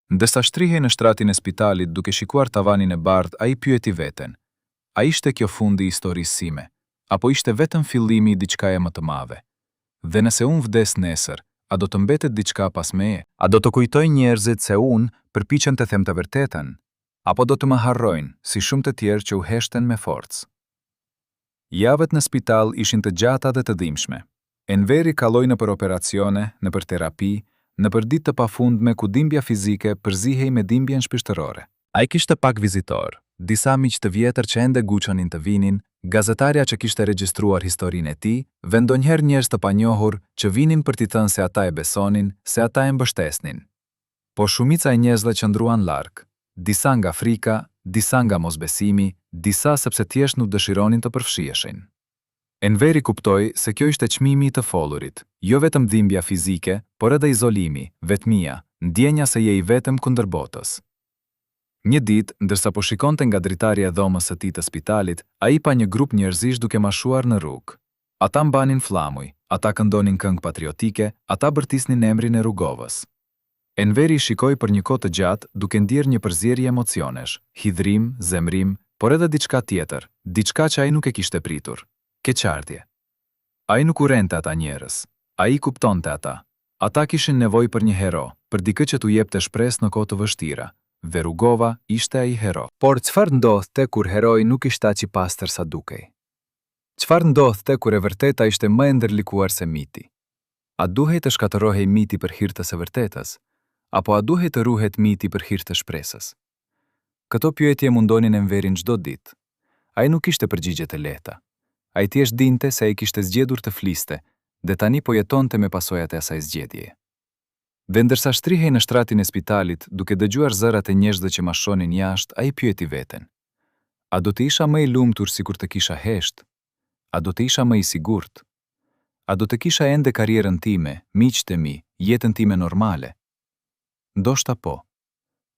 Ndërsa shtrihej në shtratin e spitalit duke shikuar tavanin e bardhë, ai pyeti veten: a ishte kjo fundi i historisë sime, apo ishte vetëm fillimi i diçkaje më të madhe? Dhe nëse unë vdes nesër, a do të mbetet diçka pas meje? A do të kujtoj njerëzit se unë përpiqem të them të vërtetën? Apo do të më harrojnë, si shumë të tjerë që u heshten me forcë? Javët në spital ishin të gjata dhe të dhimbshme. Enveri kaloi nëpër operacione, nëpër terapi, nëpër ditë të pafundme ku dhimbja fizike përzihej me dhimbjen shpirtërore. Ai kishte pak vizitor, disa miq të vjetër që ende guçonin të vinin, gazetarja që kishte regjistruar historinë e tij, dhe ndonjëherë njerëz të panjohur që vinin për t'i thënë se ata e besonin, se ata e mbështesnin. Po shumica e njerëzve qëndruan larg, disa nga frika, disa nga mosbesimi, disa sepse thjesht nuk dëshironin të përfshiheshin. Enveri kuptoi se kjo ishte çmimi i të follurit, jo vetëm dhimbja fizike, por edhe izolimi, vetmia, ndjenja se je i vetëm kundër botës. Një ditë, ndërsa po shikonte nga dritarja e dhomës së tij të spitalit, ai pa një grup njerëzish duke mashuar në rrugë. Ata mbanin fllamuj, ata këndonin këngë patriotike, ata bërtisnin emrin e Rugovës. Enveri shikoi për një kohë të gjatë duke ndjerë një përzierje emocionesh, hidhrim, zemrim, por edhe diçka tjetër, diçka që ai nuk e kishte pritur. Keqardhje. Ai nuk urrente ata njerëz. Ai kuptonte ata. Ata kishin nevojë për një hero, për dikë që t'u jepte shpresë në kohë të vështira. Dhe Rugova ishte ai hero. Por çfarë ndodhte kur heroi nuk ishte aq i pastër sa dukej? Çfarë ndodhte kur e vërteta ishte më e ndërlikuar se miti? A duhej të shkatërrohej miti për hir të së vërtetës? Apo a duhej të ruhet miti për hir të shpresës? Këto pyetje mundonin Enverin çdo ditë. Ai nuk kishte përgjigje të lehta. Ai thjesht dinte se ai kishte zgjedhur të fliste, dhe tani po jetonte me pasojat e asaj zgjedhjeje. Dhe ndërsa shtrihej në shtratin e spitalit, duke dëgjuar zërat e njerëzve që mashonin jashtë, ai pyeti veten: a do të isha më i lumtur sikur të kisha hesht? A do të isha më i sigurt? A do të kisha ende karrierën time, miqtë e mi, jetën time normale? Ndoshta po.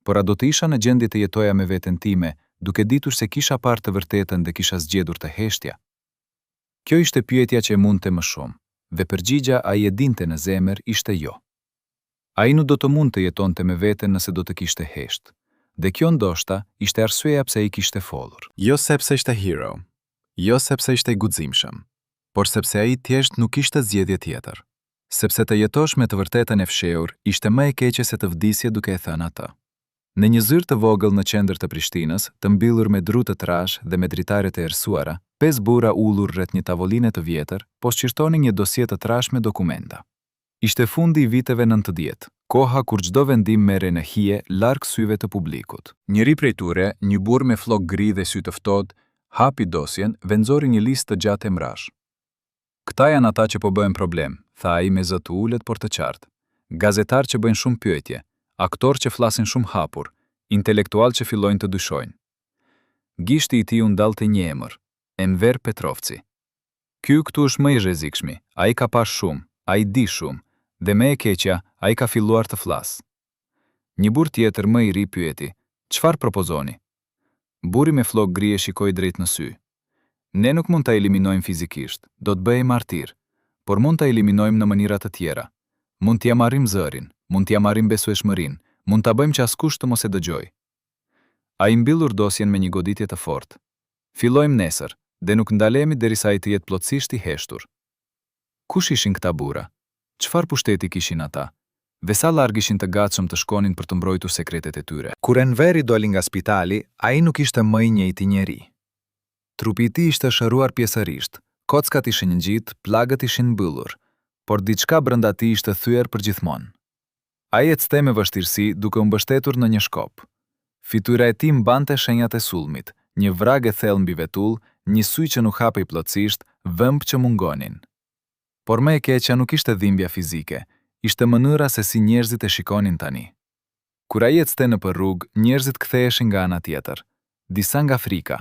Por a do të isha në gjendje të jetoja me veten time, duke ditur se kisha parë të vërtetën dhe kisha zgjedhur të heshtja? Kjo ishte pyetja që e mundte më shumë, dhe përgjigja ai e dinte në zemër ishte jo. Ai nuk do të mund të jetonte me veten nëse do të kishte hesht. Dhe kjo ndoshta ishte arsyeja pse ai kishte follur. Jo sepse ishte hero, jo sepse ishte i guximshëm, por sepse ai thjesht nuk kishte zgjedhje tjetër. Sepse të jetosh me të vërtetën e fshehur ishte më e keqe se të vdisje duke e thënë atë. Në një zyrë të vogël në qendër të Prishtinës, të mbyllur me dru të trash dhe me dritare të errësuara, 5 burra ullur rreth një tavoline të vjetër, po shqirtonin një dosie të trash me dokumenta. Ishte fundi i viteve 90, koha kur çdo vendim merrej në hije larg syve të publikut. Njëri prej tyre, një burr me flok gri dhe sy të ftohtë, hapi dosjen dhe nxori një listë të gjatë emrash. Këta janë ata që po bëhen problem, tha ai me zë të ulët por të qartë. Gazetar që bëjnë shumë pyetje, aktor që flasin shumë hapur, intelektual që fillojnë të dyshojnë. Gishti i tij u ndallte një emër, Enver Petrovci. Ky këtu është më i rrezikshmi, ai ka parë shumë, ai di shumë, dhe më e keqja, ai ka filluar të flasë. Një burr tjetër më i ri pyeti: "Çfarë propozoni?" Burri me flok gri e shikoi drejt në sy. "Ne nuk mund ta eliminojmë fizikisht, do të bëhej martir, por mund ta eliminojmë në mënyra të tjera. Mund t'ia marrim zërin, mund t'ia marrim besueshmërinë, mund ta bëjmë që askush të mos e dëgjojë." Ai mbyllur dosjen me një goditje të fortë. "Fillojmë nesër, dhe nuk ndalemi derisa ai të jetë plotësisht i heshtur." Kush ishin këta burra? Çfarë pushteti kishin ata? Dhe sa larg ishin të gatshëm të shkonin për të mbrojtur sekretet e tyre? Kur Enveri doli nga spitali, ai nuk ishte më i njëjti njeri. Trupi i tij ishte shëruar pjesërisht, kockat ishin ngjit, plagët ishin mbyllur, por diçka brenda tij ishte thyer përgjithmonë. Ai ecte me vështirësi duke u mbështetur në një shkop. Fytyra e tij mbante shenjat e sulmit, një vrag e thellë mbi vetull, një sy që nuk hapej plotësisht, vëmb që mungonin. Por më e keqja nuk ishte dhimbja fizike, ishte mënyra se si njerëzit e shikonin tani. Kur ai ecte nëpër rrugë, njerëzit ktheheshin nga ana tjetër, disa nga frika.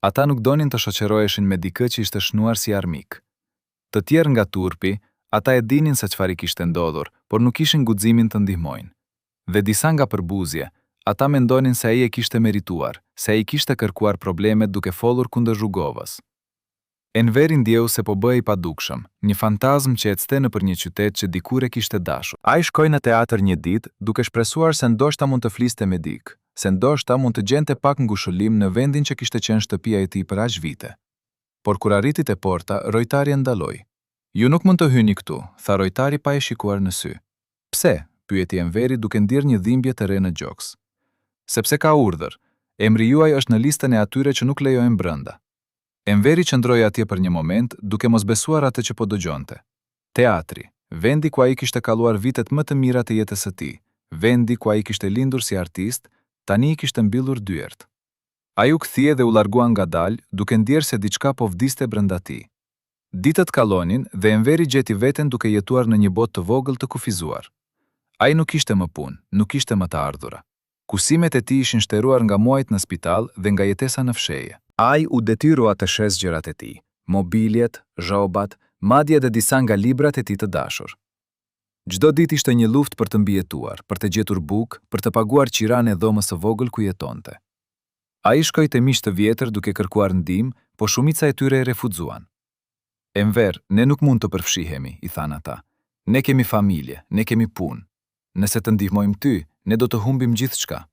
Ata nuk donin të shoqëroheshin me dikë që ishte shnuar si armik. Të tjerë nga turpi, ata e dinin se çfarë i kishte ndodhur, por nuk kishin guximin të ndihmojnë. Dhe disa nga përbuzje, ata mendonin se ai e kishte merituar, se ai kishte kërkuar problemet duke follur kundër Rugovës. Enveri ndjeu se po bëhej padukshëm, një fantazm që ecte nëpër një qytet që dikur e kishte dashur. Ai shkoi në teatr një ditë duke shpresuar se ndoshta mund të fliste me dikë, se ndoshta mund të gjente pak ngushëllim në vendin që kishte qenë shtëpia e tij për aq vite. Por kur arriti te porta, rojtari e ndaloi. "Ju nuk mund të hyni këtu," tha rojtari pa e shikuar në sy. "Pse?" pyeti Enveri duke ndier një dhimbje të re në gjoks. "Sepse ka urdhër. Emri juaj është në listën e atyre që nuk lejohen brenda." Enveri qëndroi atje për një moment, duke mos besuar atë që po dëgjonte. Teatri, vendi ku ai kishte kaluar vitet më të mira të jetës së tij, vendi ku ai kishte lindur si artist, tani i kishte mbyllur dyert. Ai u kthye dhe u largua ngadalë, duke ndier se diçka po vdiste brenda tij. Ditët kalonin dhe Enveri gjeti veten duke jetuar në një botë të vogël të kufizuar. Ai nuk kishte më punë, nuk kishte më të ardhura. Kusimet e tij ishin shtëruar nga muajt në spital dhe nga jetesa në fshehje. Ai u detyrua të shes gjërat e tij, mobiljet, rrobat, madje edhe disa nga librat e tij të dashur. Çdo ditë ishte një luftë për të mbijetuar, për të gjetur bukë, për të paguar qiranë e dhomës së vogël ku jetonte. Ai shkoi te miq të vjetër duke kërkuar ndihmë, po shumica e tyre e refuzuan. "Enver, ne nuk mund të përfshihemi," i thanë ata. "Ne kemi familje, ne kemi punë. nëse të ndihmojmë ty, ne do të humbim gjithçka.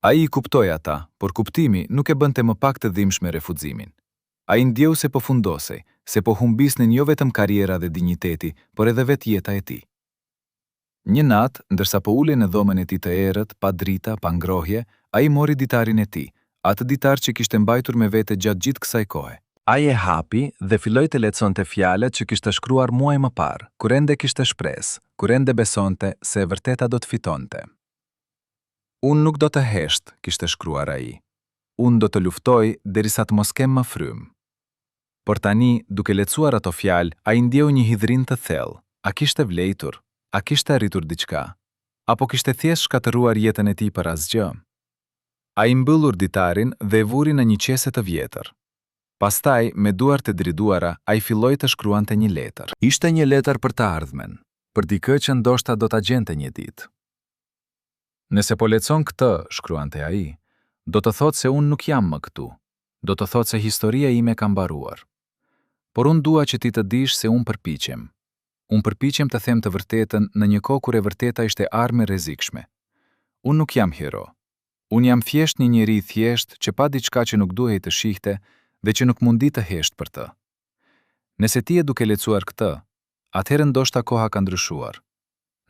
Ai I kuptoi ata, por kuptimi nuk e bënte më pak të dhimbshme refuzimin. Ai ndjeu se po fundosej, se po humbisnin jo vetëm karriera dhe dinjiteti, por edhe vetë jeta e tij. Një natë, ndërsa po ulej në dhomën e tij të errët, pa drita, pa ngrohje, ai mori ditarin e tij, atë ditar që kishte mbajtur me vete gjatë gjithë kësaj kohe. Ai e hapi dhe filloi të lexonte fjalët që kishte shkruar muaj më parë, kur ende kishte shpresë, kur ende besonte se e vërteta do të fitonte. Unë nuk do të hesht, kishte shkruar ai. Unë do të luftoj derisa të mos kem më frymë. Por tani, duke lexuar ato fjalë, ai ndjeu një hidhrim të thellë. A kishte vlejtur? A kishte arritur diçka? Apo kishte thjesht shkatëruar jetën e tij për asgjë? Ai mbyllur ditarin dhe e vuri në një qese të vjetër. Pastaj, me duar të driduara, ai filloi të shkruante një letër. Ishte një letër për të ardhmen, për dikë që ndoshta do ta gjente një ditë. Nëse po lexon këtë, shkruante ai, do të thotë se unë nuk jam më këtu. Do të thotë se historia ime ka mbaruar. Por unë dua që ti të dish se unë përpiqem. Unë përpiqem të them të vërtetën në një kohë kur e vërteta ishte armë e rrezikshme. Unë nuk jam hero. Unë jam thjesht një njeri I thjesht që pa diçka që nuk duhej të shihte dhe që nuk mundi të hesht për të. Nëse ti e duke lexuar këtë, atëherë ndoshta koha ka ndryshuar.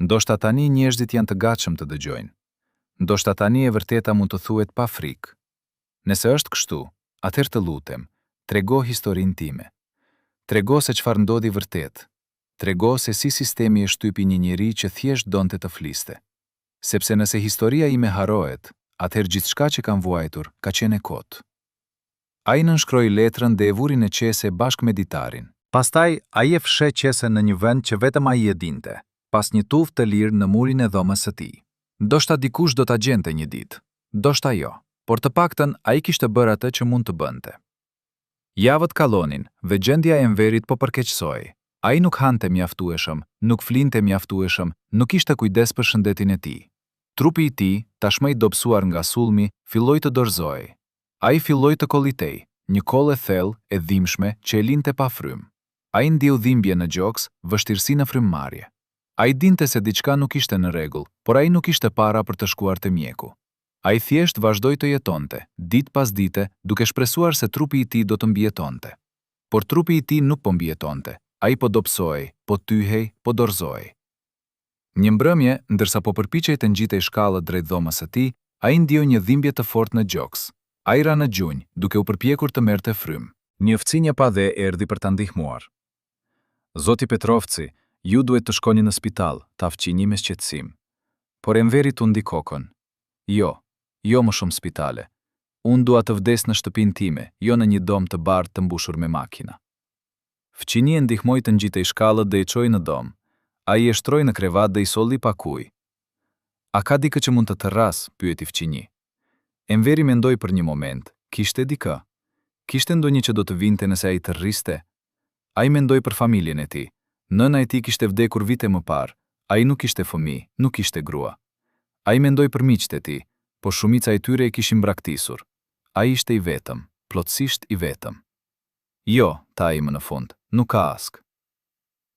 Ndoshta tani njerëzit janë të gatshëm të dëgjojnë. Ndoshta tani e vërteta mund të thuhet pa frikë. Nëse është kështu, atëherë të lutem, trego historinë time. Trego se çfarë ndodhi vërtet. Trego se si sistemi e shtypi një njeri që thjesht donte të fliste. Sepse nëse historia ime harohet, atëherë gjithçka që kam vuajtur ka qenë e kotë. Ai nënshkroi letrën dhe e vuri në qese bashkë me ditarin. Pastaj ai e fsheh qesen në një vend që vetëm ai e dinte, pas një tufë të lirë në murin e dhomës së tij. Ndoshta dikush do ta gjente një ditë, ndoshta jo, por të paktën ai kishte bërë atë që mund të bënte. Javët kalonin dhe gjendja e Enverit po përkeqësoi. Ai nuk hante mjaftueshëm, nuk flinte mjaftueshëm, nuk ishte kujdes për shëndetin e tij. Trupi I tij, tashmë I dobësuar nga sulmi, filloi të dorëzohej. Ai filloi të kollitej, një kollë e thellë, e dhimbshme që e linte pa frymë. Ai ndjeu dhimbje në gjoks, vështirësi në frymëmarrje. Ai dinte se diçka nuk ishte në rregull, por ai nuk ishte para për të shkuar te mjeku. Ai thjesht vazhdoi të jetonte, ditë pas dite, duke shpresuar se trupi I tij do të mbijetonte. Por trupi I tij nuk po mbijetonte. Ai po dobësohej, po tyhej, po dorëzohej. Një mbrëmje, ndërsa po përpiqej të ngjitej shkallët drejt dhomës së tij, ai ndjeu një dhimbje të fortë në gjoks. Ai ra në gjunjë, duke u përpjekur të merrte frymë. Një fëmijë pa dhe erdhi për ta ndihmuar. Zoti Petrovci, ju duhet të shkoni në spital, ta fqinji me shqetësim. Por Enveri tundi kokën. Jo më shumë spitale. Unë dua të vdes në shtëpinë time, jo në një dom të bardhë të mbushur me makina. Fqini e ndihmoi të ngjitej shkallët dhe I çoi në dom. Ai e shtroi në krevat dhe I solli pa ujë. A ka dikë që mund të tërras? Pyeti fqini. Enveri mendoi për një moment. Kishte dikë? Kishte ndonjë që do të vinte nëse ai tërriste? Ai mendoi për familjen e tij. Nëna e tij kishte vdekur vite më parë. Ai nuk kishte fëmijë, nuk kishte grua. Ai mendoi për miqtë e tij, por shumica e tyre e kishin braktisur. Ai ishte I vetëm, plotësisht I vetëm. Jo, tha ai më në fund, nuk ka ask.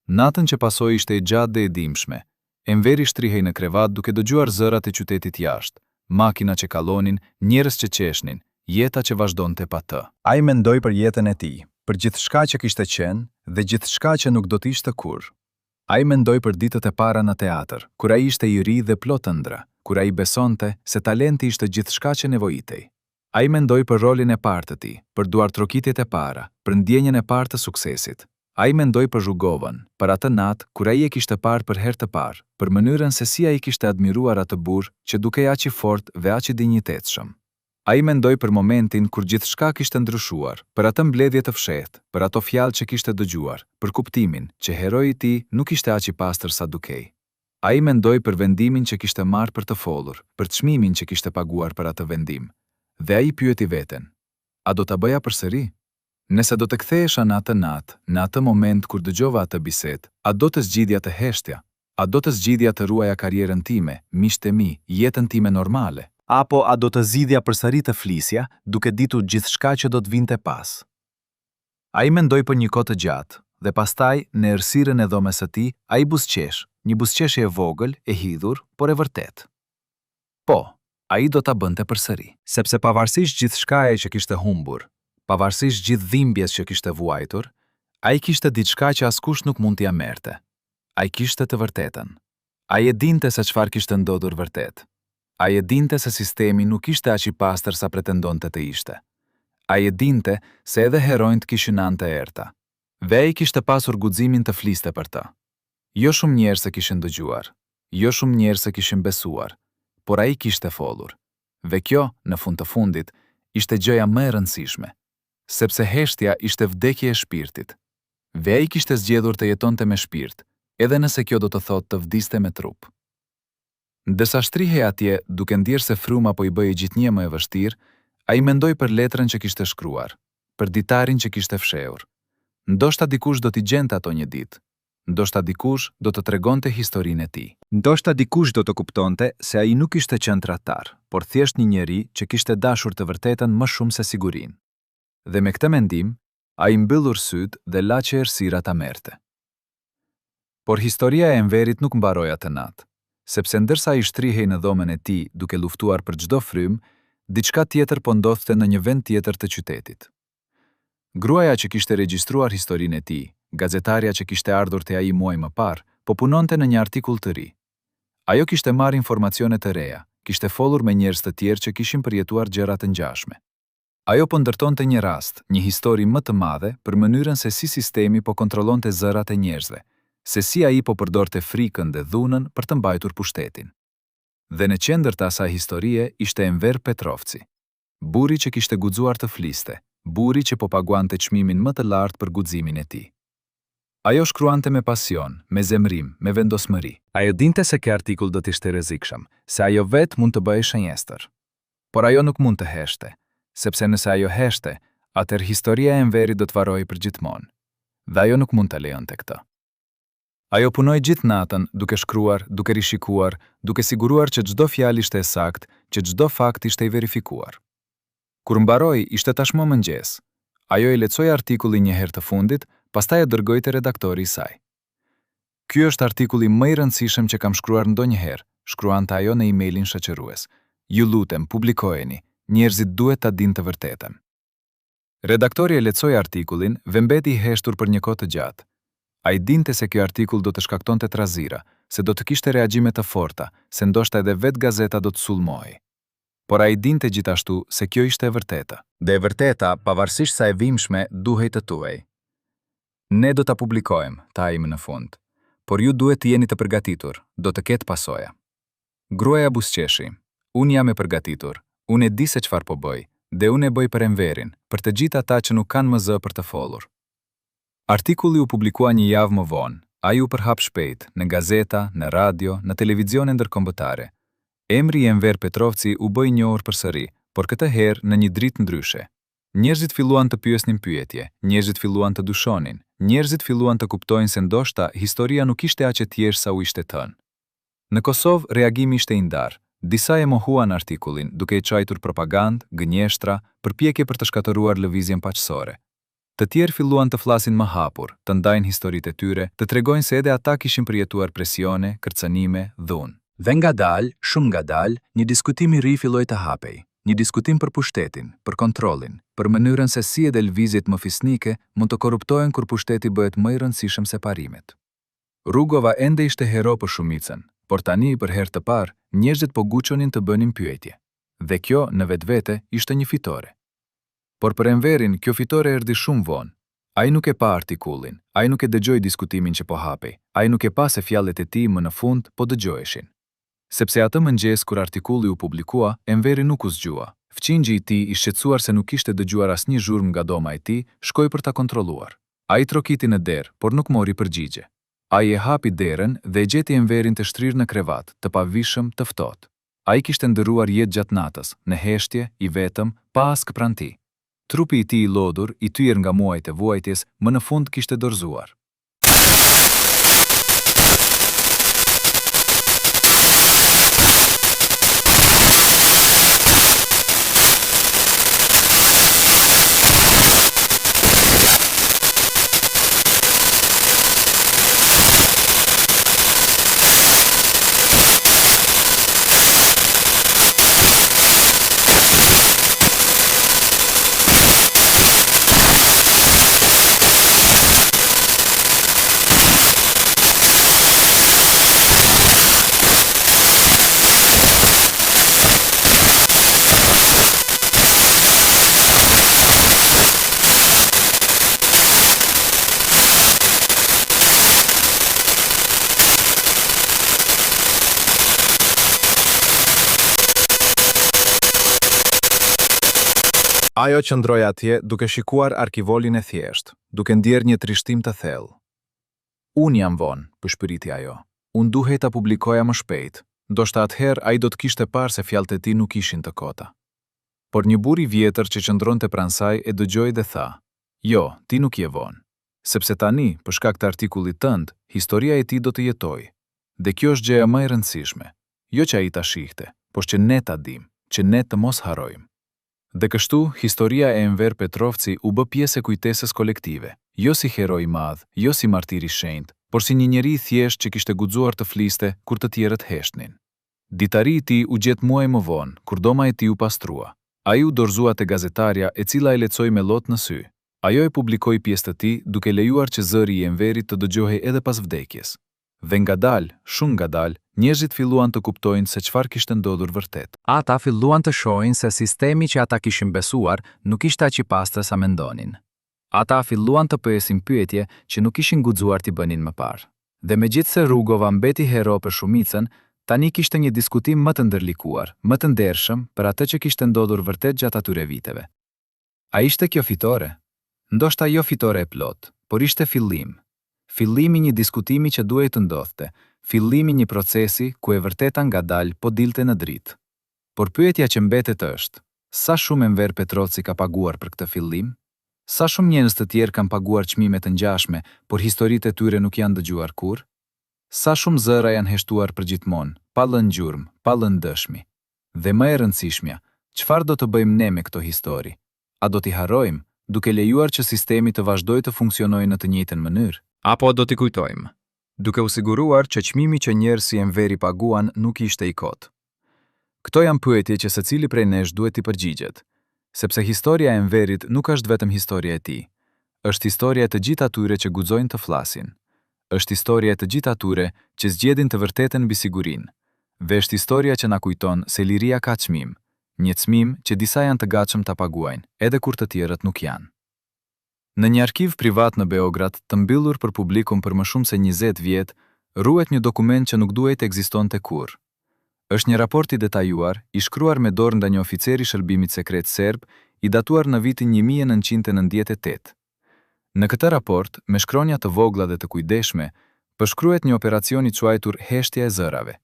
Natën që pasoi ishte e gjatë dhe e dhimbshme. Enveri shtrihej në krevat duke dëgjuar zërat e qytetit jashtë, makina që kalonin, njerëz që qeshnin, jeta që vazhdonte pa të. Ai mendoi për jetën e tij, për gjithçka që kishte qenë dhe gjithçka që nuk do të ishte kurrë. Ai mendoi për ditët e para në teatr, kur ai ishte I ri dhe plot ëndra, kur ai besonte se talenti ishte gjithçka që nevojitej. Ai mendoi për rolin e parë të tij, për duartrokitjet e para, për ndjenjën e parë të suksesit. Ai mendoi për Zhugovën, për atë natë kur ai e kishte parë për herë të parë, për mënyrën se si ai kishte admiruar atë burr që dukej aq I fortë dhe aq I dinjitetshëm. Ai mendoi për momentin kur gjithçka kishte ndryshuar, për atë mbledhje të fshehtë, për ato fjalë që kishte dëgjuar, për kuptimin që heroi I tij nuk ishte aq I pastër sa dukej. Ai mendoi për vendimin që kishte marrë për të folur, për çmimin që kishte paguar për atë vendim. Dhe ai pyeti veten, a do ta bëja përsëri? Nëse do të kthehesha në atë natë, në atë moment kur dëgjova atë bisedë, a do të zgjidhja të heshtja? A do të zgjidhja të ruaja karrierën time, miqtë e mi, jetën time normale? Apo a do të zgjidhja përsëri të flisja, duke ditur gjithçka që do të vinte pas? Ai mendoi për një kohë të gjatë, dhe pastaj në errësirën e dhomës së tij ai buzëqesh, një buzëqeshje e vogël, e hidhur, por e vërtet. Po, ai do ta bënte përsëri, sepse pavarësisht gjithçkaje që kishte humbur, pavarësisht gjithë dhimbjes që kishte vuajtur, ai kishte diçka që askush nuk mund t'i merrte. Ai kishte të vërtetën. Ai e dinte se çfarë kishte ndodhur vërtet. Ai e dinte se sistemi nuk ishte aq i pastër sa pretendonte të ishte. Ai e dinte se edhe heronjt kishin anë të errta. Dhe ai kishte pasur guximin të fliste për të. Jo shumë njerëz e kishin dëgjuar, jo shumë njerëz e kishin besuar, por ai kishte folur. Dhe kjo, në fund të fundit, ishte gjëja më e rëndësishme, sepse heshtja ishte vdekje e shpirtit. Dhe ai kishte zgjedhur të jetonte me shpirt, edhe nëse kjo do të thotë të vdiste me trup. Ndërsa shtrihej atje, duke ndjerë se fruma po i bëjë gjithnjë më e vështirë, ai mendoi për letrën që kishte shkruar, për ditarin që kishte fshehur. Ndoshta dikush do t'i gjente ato një ditë. Ndoshta dikush do të tregonte historinë e tij. Ndoshta dikush do të kuptonte se ai nuk ishte qenë tradhtar, por thjesht një njeri që kishte dashur të vërtetën më shumë se sigurinë. Dhe me këtë mendim, ai mbyllur sytë dhe la që errësira ta merrte. Por historia e Enverit nuk mbaroi atë natë, sepse ndërsa ai shtrihej në dhomën e tij duke luftuar për çdo frymë, diçka tjetër po ndodhte në një vend tjetër të qytetit. Gruaja që kishte regjistruar historinë e tij, gazetarja që kishte ardhur te ai muaj më parë, po punonte në një artikull të ri. Ajo kishte marrë informacione të reja, kishte folur me njerëz të tjerë që kishin përjetuar gjëra të ngjashme. Ajo po ndërtonte një rast, një histori më të madhe për mënyrën se si sistemi po kontrollonte zërat e njerëzve, se si ai po përdorte frikën dhe dhunën për të mbajtur pushtetin. Dhe në qendër të asaj historie ishte Enver Petrovci, burri që kishte guxuar të fliste, burri që po paguante çmimin më të lartë për guximin e tij. Ajo shkruante me pasion, me zemrim, me vendosmëri. Ajo dinte se ky artikull do të ishte rrezikshëm, se ajo vetë mund të bëhej shënjestër. Por ajo nuk mund të heshte, sepse nëse ajo heshte, atëherë historia e Enverit do të varrojë përgjithmonë. Dhe ajo nuk mund ta lejonte këtë. Ajo punoi gjithë natën duke shkruar, duke rishikuar, duke siguruar që çdo fjalë ishte e saktë, që çdo fakt ishte i verifikuar. Kur mbaroi, ishte tashmë mëngjes. Ajo i lexoi artikullin një herë të fundit, pastaj e dërgoi te redaktori i saj. Ky është artikulli më i rëndësishëm që kam shkruar ndonjëherë, shkruante ajo në emailin shoqërues. Ju lutem, publikojeni, njerëzit duhet ta dinë të vërtetën. Redaktori e lexoi artikullin dhe mbeti i heshtur për një kohë të gjatë. Ai dinte se ky artikull do të shkaktonte trazira, se do të kishte reagjime të forta, se ndoshta edhe vetë gazeta do të sulmohej. Por ai dinte gjithashtu se kjo ishte e vërteta. Dhe e vërteta, pavarësisht sa e vimshme, duhej të tuaj. Ne do ta publikojmë, tha ai më në fund, por ju duhet të jeni të përgatitur, do të ketë pasoja. Gruaja buzëqeshi, unë jam e përgatitur, unë e di se çfarë po bëj, dhe unë e bëj për Enverin, për të gjithë ata që nuk kanë më zë për të folur. Artikulli u publikua një javë më vonë, ai u përhap shpejt, në gazeta, në radio, në televizione ndërkombëtare. Emri i Enver Petrovci u bë i njohur përsëri, por këtë herë në një dritë ndryshe. Njerëzit filluan të pyesnin pyetje, njerëzit filluan të dyshonin, njerëzit filluan të kuptojnë se ndoshta historia nuk ishte aq e thjeshtë sa u ishte thënë. Në Kosovë reagimi ishte i ndarë. Disa e mohuan artikullin, duke i quajtur propagandë, gënjeshtra, përpjekje për të shkatëruar lëvizjen paqësore. Të tjerë filluan të flasin më hapur, të ndajnë historitë e tyre, të tregojnë se edhe ata kishin përjetuar presione, kërcënime, dhunë. Dhe ngadalë, shumë ngadalë, një diskutim i ri filloi të hapej. Një diskutim për pushtetin, për kontrollin, për mënyrën se si edhe lëvizjet më fisnike mund të korruptohen kur pushteti bëhet më i rëndësishëm se parimet. Rugova ende ishte hero për shumicën, por tani për herë të parë, njerëzit po guxonin të bënin pyetje. Dhe kjo në vetvete ishte një fitore. Por për Enverin, kjo fitore erdhi shumë vonë. Ai nuk e pa artikullin, ai nuk e dëgjoi diskutimin që po hapej, ai nuk e pa se fjalët e tij më në fund po dëgjoheshin. Sepse atë mëngjes kur artikulli u publikua, Enveri nuk u zgjua. Fqinjë i tij i shqetësuar se nuk kishte dëgjuar asnjë zhurmë nga doma e tij, shkoi për ta kontrolluar. Ai trokiti në derë, por nuk mori përgjigje. Ai e hapi derën dhe e gjeti Enverin të shtrirë në krevat, të pavishëm, të ftohtë. Ai kishte ndëruar jetë gjatë natës, në heshtje, i vetëm, pa as pranti. Trupi i tij i lodhur, i tyrë nga muajt e vuajtjes, më në fund kishte dorëzuar. Ajo qëndroi atje duke shikuar arkivolin e thjesht, duke ndjerë një trishtim të thellë. Unë jam vonë, përshpëriti ajo. Unë duhej ta publikoja më shpejt, ndoshta atëherë ai do të kishte parë se fjalët e tij nuk ishin të kota. Por një burr i vjetër që qëndronte pranë saj e dëgjoi dhe tha: "Jo, ti nuk je vonë, sepse tani, për shkak të artikullit tënd, historia e tij do të jetojë. Dhe kjo është gjëja më e rëndësishme, jo që ai ta shihte, por që ne ta dimë, që ne të mos harrojmë." Dhe kështu, historia e Enver Petrovci u bë pjesë e kujtesës kolektive, jo si heroj i madh, jo si martir i shenjtë, por si një njeri i thjeshtë që kishte guxuar të fliste kur të tjerët heshnin. Ditari i tij u gjet muaj më vonë, kur doma e tij u pastrua. Ai u dorëzua te gazetarja e cila e lexoi me lot në sy. Ajo e publikoi pjesë të tij duke lejuar që zëri i Enverit të dëgjohej edhe pas vdekjes. Dhe ngadalë, shumë ngadalë, njerëzit filluan të kuptojnë se çfarë kishte ndodhur vërtet. Ata filluan të shohin se sistemi që ata kishin besuar nuk ishte aq i pastër sa mendonin. Ata filluan të pyesin pyetje që nuk ishin guxuar t'i bënin më parë. Dhe megjithse Rugova mbeti hero për shumicën, tani kishte një diskutim më të ndërlikuar, më të ndershëm për atë që kishte ndodhur vërtet gjatë atyre viteve. A ishte kjo fitore? Ndoshta jo fitore e plot, por ishte fillim. Fillimi një diskutimi që duhej të ndodhte, fillimi një procesi ku e vërteta ngadalë po dilte në dritë. Por pyetja që mbetet është, sa shumë Enver Petrovci ka paguar për këtë fillim? Sa shumë njerëz të tjerë kanë paguar çmime të ngjashme, por historitë e tyre nuk janë dëgjuar kurrë? Sa shumë zëra janë heshtuar përgjithmonë, pa lënë gjurmë, pa lënë dëshmi? Dhe më e rëndësishmja, çfarë do të bëjmë ne me këto histori? A do t'i harrojmë, duke lejuar që sistemi të vazhdojë të funksionojë në të njëjtën mënyrë? Apo do t'i kujtojmë, duke u siguruar që çmimi që njerëz si Enveri paguan nuk ishte i kotë? Këto janë pyetje që secili prej nesh duhet t'i përgjigjet, sepse historia e Enverit nuk është vetëm historia e tij. Është historia e të gjithë atyre që guxojnë të flasin. Është historia e të gjithë atyre që zgjedhin të vërtetën mbi sigurinë. Dhe është historia që na kujton se liria ka çmim, një çmim që disa janë të gatshëm ta paguajnë, edhe kur të tjerët nuk janë. Në një arkiv privat në Beograd, të mbyllur për publikum për më shumë se 20 vjet, ruhet një dokument që nuk duhej të ekzistonte kurrë. Është një raport i detajuar, i shkruar me dorë nga një oficer i shërbimit sekret serb, i datuar në vitin 1998. Në këtë raport, me shkronja të vogla dhe të kujdesshme, përshkruhet një operacion i quajtur Heshtja e zërave.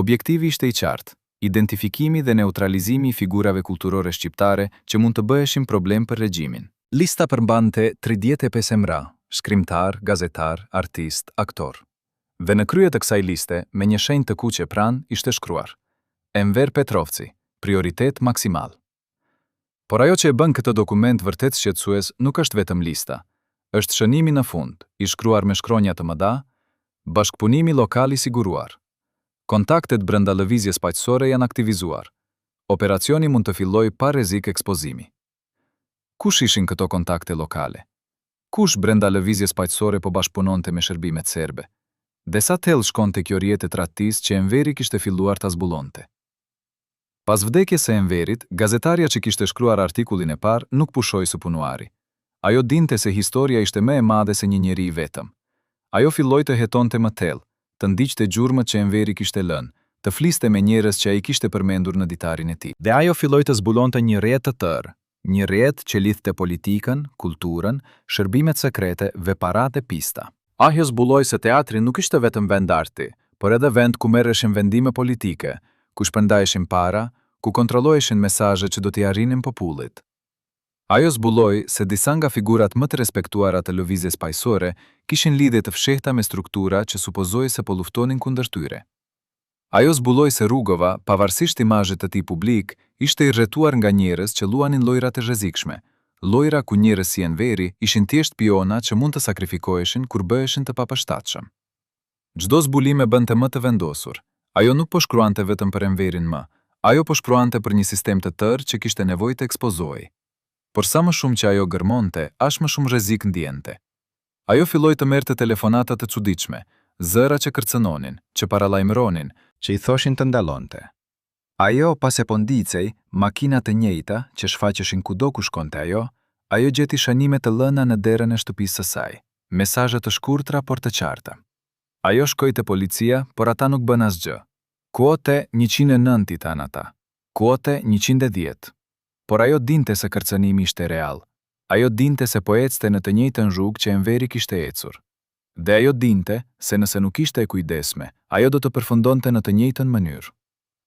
Objektivi ishte i qartë, identifikimi dhe neutralizimi i figurave kulturore shqiptare që mund të bëheshin problem për regjimin. Lista përmbante 35 emra, shkrimtar, gazetar, artist, aktor. Dhe në krye të kësaj liste, me një shenjë të kuqe pranë, ishte shkruar: Enver Petrovci, prioritet maksimal. Por ajo që e bën këtë dokument vërtet shqetësues nuk është vetëm lista. Është shënimi në fund, i shkruar me shkronja të mëdha, bashkëpunimi lokal i siguruar. Kontaktet brenda lëvizjes paqësore janë aktivizuar. Operacioni mund të fillojë pa rrezik ekspozimi. Kush ishin këto kontakte lokale? Kush brenda lëvizjes paqësore po bashkëpunonte me shërbimet serbe? Dhe sa thellë shkonte kjo rrjetë tradhtisë që Enveri kishte filluar ta zbulonte? Pas vdekjes së Enverit, gazetarja që kishte shkruar artikullin e parë nuk pushoi së punuari. Ajo dinte se historia ishte më e madhe se një njeri i vetëm. Ajo filloi të hetonte më thellë, të ndiqte gjurmët që Enveri kishte lënë, të fliste me njerëz që ai kishte përmendur në ditarin e tij. Dhe ajo filloi të zbulonte një rrjet të tërë, një rrjet që lidhte politikën, kulturën, shërbimet sekrete, veparat e pista. Ajo zbuloi se teatri nuk ishte vetëm vend arti, por edhe vend ku merreshin vendime politike, ku shpërndaheshin para, ku kontrolloheshin mesazhet që do t'i arrinin popullit. Ajo zbuloi se disa nga figurat më të respektuara të lëvizjes paqësore kishin lidhje të fshehta me struktura që supozoi se po luftonin kundër tyre. Ajo zbuloi se Rugova, pavarësisht imazhit të tij publik, ishte i rrethuar nga njerëz që luanin lojra të rrezikshme, lojra ku njerëz si Enveri ishin thjesht piona që mund të sakrifikoheshin kur bëheshin të papërshtatshëm. Çdo zbulim e bënte më të vendosur. Ajo nuk po shkruante vetëm për Enverin më, ajo po shkruante për një sistem të tërë që kishte nevojë të ekspozojë. Por sa më shumë që ajo gërmonte, aq më shumë rrezik ndjente. Ajo filloi të merrte telefonata të çuditshme, zëra që kërcënonin, që paralajmëronin, që i thoshin të ndalonte. Ajo pas e po ndicej, makina të njëjta që shfaqeshin kudo ku shkonte ajo gjeti shënime të lëna në derën e shtëpisë së saj, mesazhe të shkurtra por të qarta. Ajo shkoi te policia, por ata nuk bën asgjë. Kuote 109 i than ata. Kuote 110. por ajo dinte se kërcënimi ishte real. Ajo dinte se po ecte në të njëjtën rrugë që Enveri kishte ecur. Dhe ajo dinte se nëse nuk ishte e kujdesme, ajo do të përfundonte në të njëjtën mënyrë.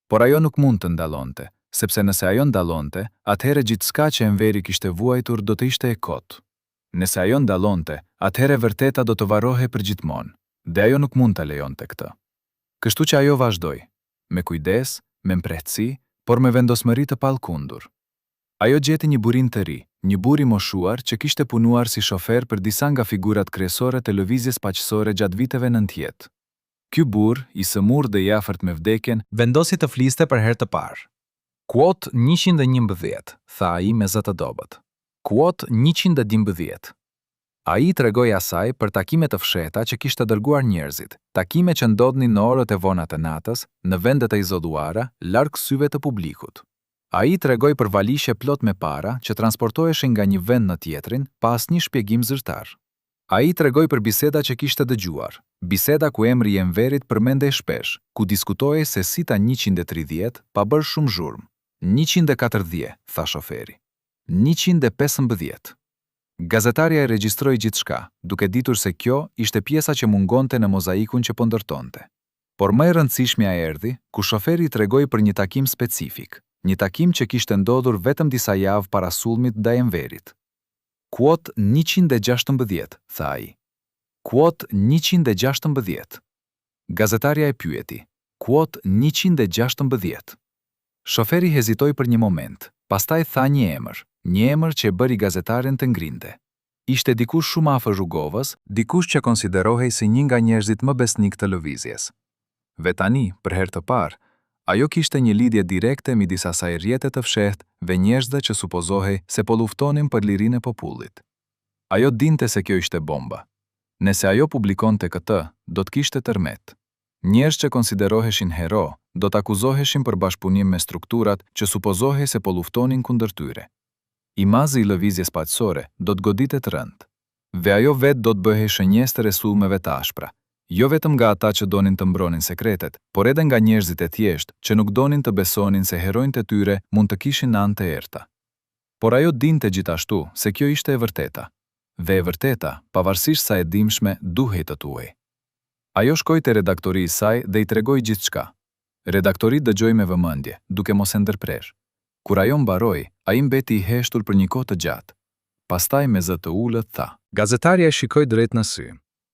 Por ajo nuk mund të ndalonte, sepse nëse ajo ndalonte, atëherë gjithçka që Enveri kishte vuajtur do të ishte e kotë. Nëse ajo ndalonte, atëherë vërteta do të varrohej përgjithmonë, dhe ajo nuk mund ta lejonte këtë. Kështu që ajo vazhdoi, me kujdes, me mprehësi, por me vendosmëri të pallkundur. Ajo gjeti një burim të ri, një burr i moshuar që kishte punuar si shofer për disa nga figurat kryesore të lëvizjes paqësore gjatë viteve 90. Ky burr, i sëmurë dhe i afërt me vdekjen, vendosi të fliste për herë të parë. Kuot 111, tha ai me zë të dobët. Kuot 112. Ai tregoi asaj për takime të fshehta që kishte dërguar njerëzit, takime që ndodhnin në orët e vona të natës, në vendet e izoluara, larg syve të publikut. Ai tregoi për valishe plot me para që transportoheshin nga një vend në tjetrin pa asnjë shpjegim zyrtar. Ai tregoi për biseda që kishte dëgjuar, biseda ku emri i Enverit përmendej shpesh, ku diskutohej se si ta 130 pa bërë shumë zhurmë. 140, tha shoferi. 115. Gazetarja e regjistroi gjithçka, duke ditur se kjo ishte pjesa që mungonte në mozaikun që po ndërtonte. Por më e rëndësishmja erdhi, ku shoferi tregoi për një takim specifik, një takim që kishte ndodhur vetëm disa javë para sulmit ndaj Enverit. Kuot 116, tha ai. Kuot 116. Gazetarja e pyeti. Kuot 116. Shoferi hezitoi për një moment, pastaj tha një emër që e bëri gazetarin të ngrinte. Ishte dikush shumë afër rrugovës, dikush që konsiderohej si një nga njerëzit më besnik të lëvizjes. Vetani, për herë të parë, ajo kishte një lidhje direkte midis asaj rrjete të fshehtë dhe njerëzve që supozohej se po luftonin për lirinë e popullit. Ajo dinte se kjo ishte bomba. Nëse ajo publikonte këtë, do të kishte tërmet. Njerëz që konsideroheshin hero, do të akuzoheshin për bashkëpunim me strukturat që supozohej se po luftonin kundër tyre. Imazi i lëvizjes paqësore do të goditet rënd, dhe ajo vetë do të bëhej shënjestër e sulmeve të ashpra, jo vetëm nga ata që donin të mbronin sekretet, por edhe nga njerëzit e thjeshtë që nuk donin të besonin se heronjtë e tyre mund të kishin anë të errta. Por ajo dinte gjithashtu se kjo ishte e vërteta, dhe e vërteta, pavarësisht sa e dimshme, duhej të tuhej. Ajo shkoi te redaktori i saj dhe i tregoi gjithçka. Redaktori dëgjoi me vëmendje, duke mos e ndërpresh. Kur ajo mbaroi, ai mbeti i heshtur për një kohë të gjatë. Pastaj me zë të ulët tha. Gazetarja e shikoi drejt në sy.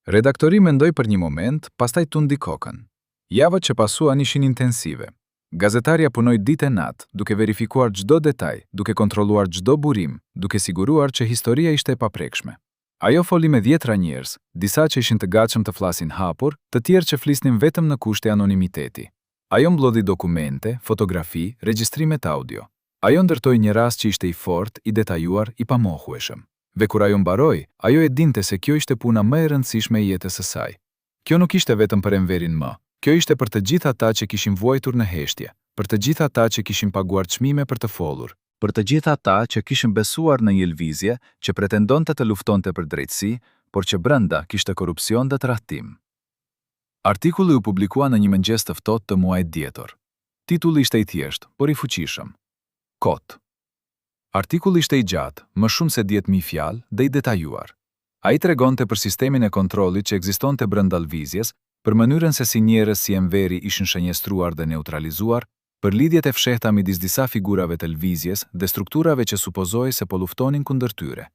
Redaktori mendoi për një moment, pastaj tundi kokën. Javët që pasuan ishin intensive. Gazetarja punoi ditë e natë, duke verifikuar çdo detaj, duke kontrolluar çdo burim, duke siguruar që historia ishte e paprekshme. Ajo foli me 10 njerëz, disa që ishin të gatshëm të flasin hapur, të tjerë që flisnin vetëm në kushte anonimiteti. Ajo mblodhi dokumente, fotografi, regjistrimet audio. Ajo ndërtoi një rast që ishte i fortë, i detajuar, i pamohueshëm. Dhe kur ajo mbaroi, ajo e dinte se kjo ishte puna më e rëndësishme e jetës së saj. Kjo nuk ishte vetëm për Enverin më. Kjo ishte për të gjithë ata që kishin vuajtur në heshtje, për të gjithë ata që kishin paguar çmime për të folur, për të gjithë ata që kishin besuar në një lëvizje që pretendonte të luftonte për drejtësi, por që brenda kishte korrupsion dhe tradhtim. Artikulli u publikua në një mëngjes të ftohtë të muajit dhjetor. Titulli ishte i thjeshtë, por i fuqishëm. Kot. Artikulli ishte i gjatë, më shumë se 10.000 fjalë dhe i detajuar. Ai tregonte për sistemin e kontrollit që ekzistonte brenda lëvizjes, për mënyrën se si njerëz si Enveri ishin shënjestruar dhe neutralizuar, për lidhjet e fshehta midis disa figurave të lëvizjes dhe strukturave që supozohej se po luftonin kundër tyre.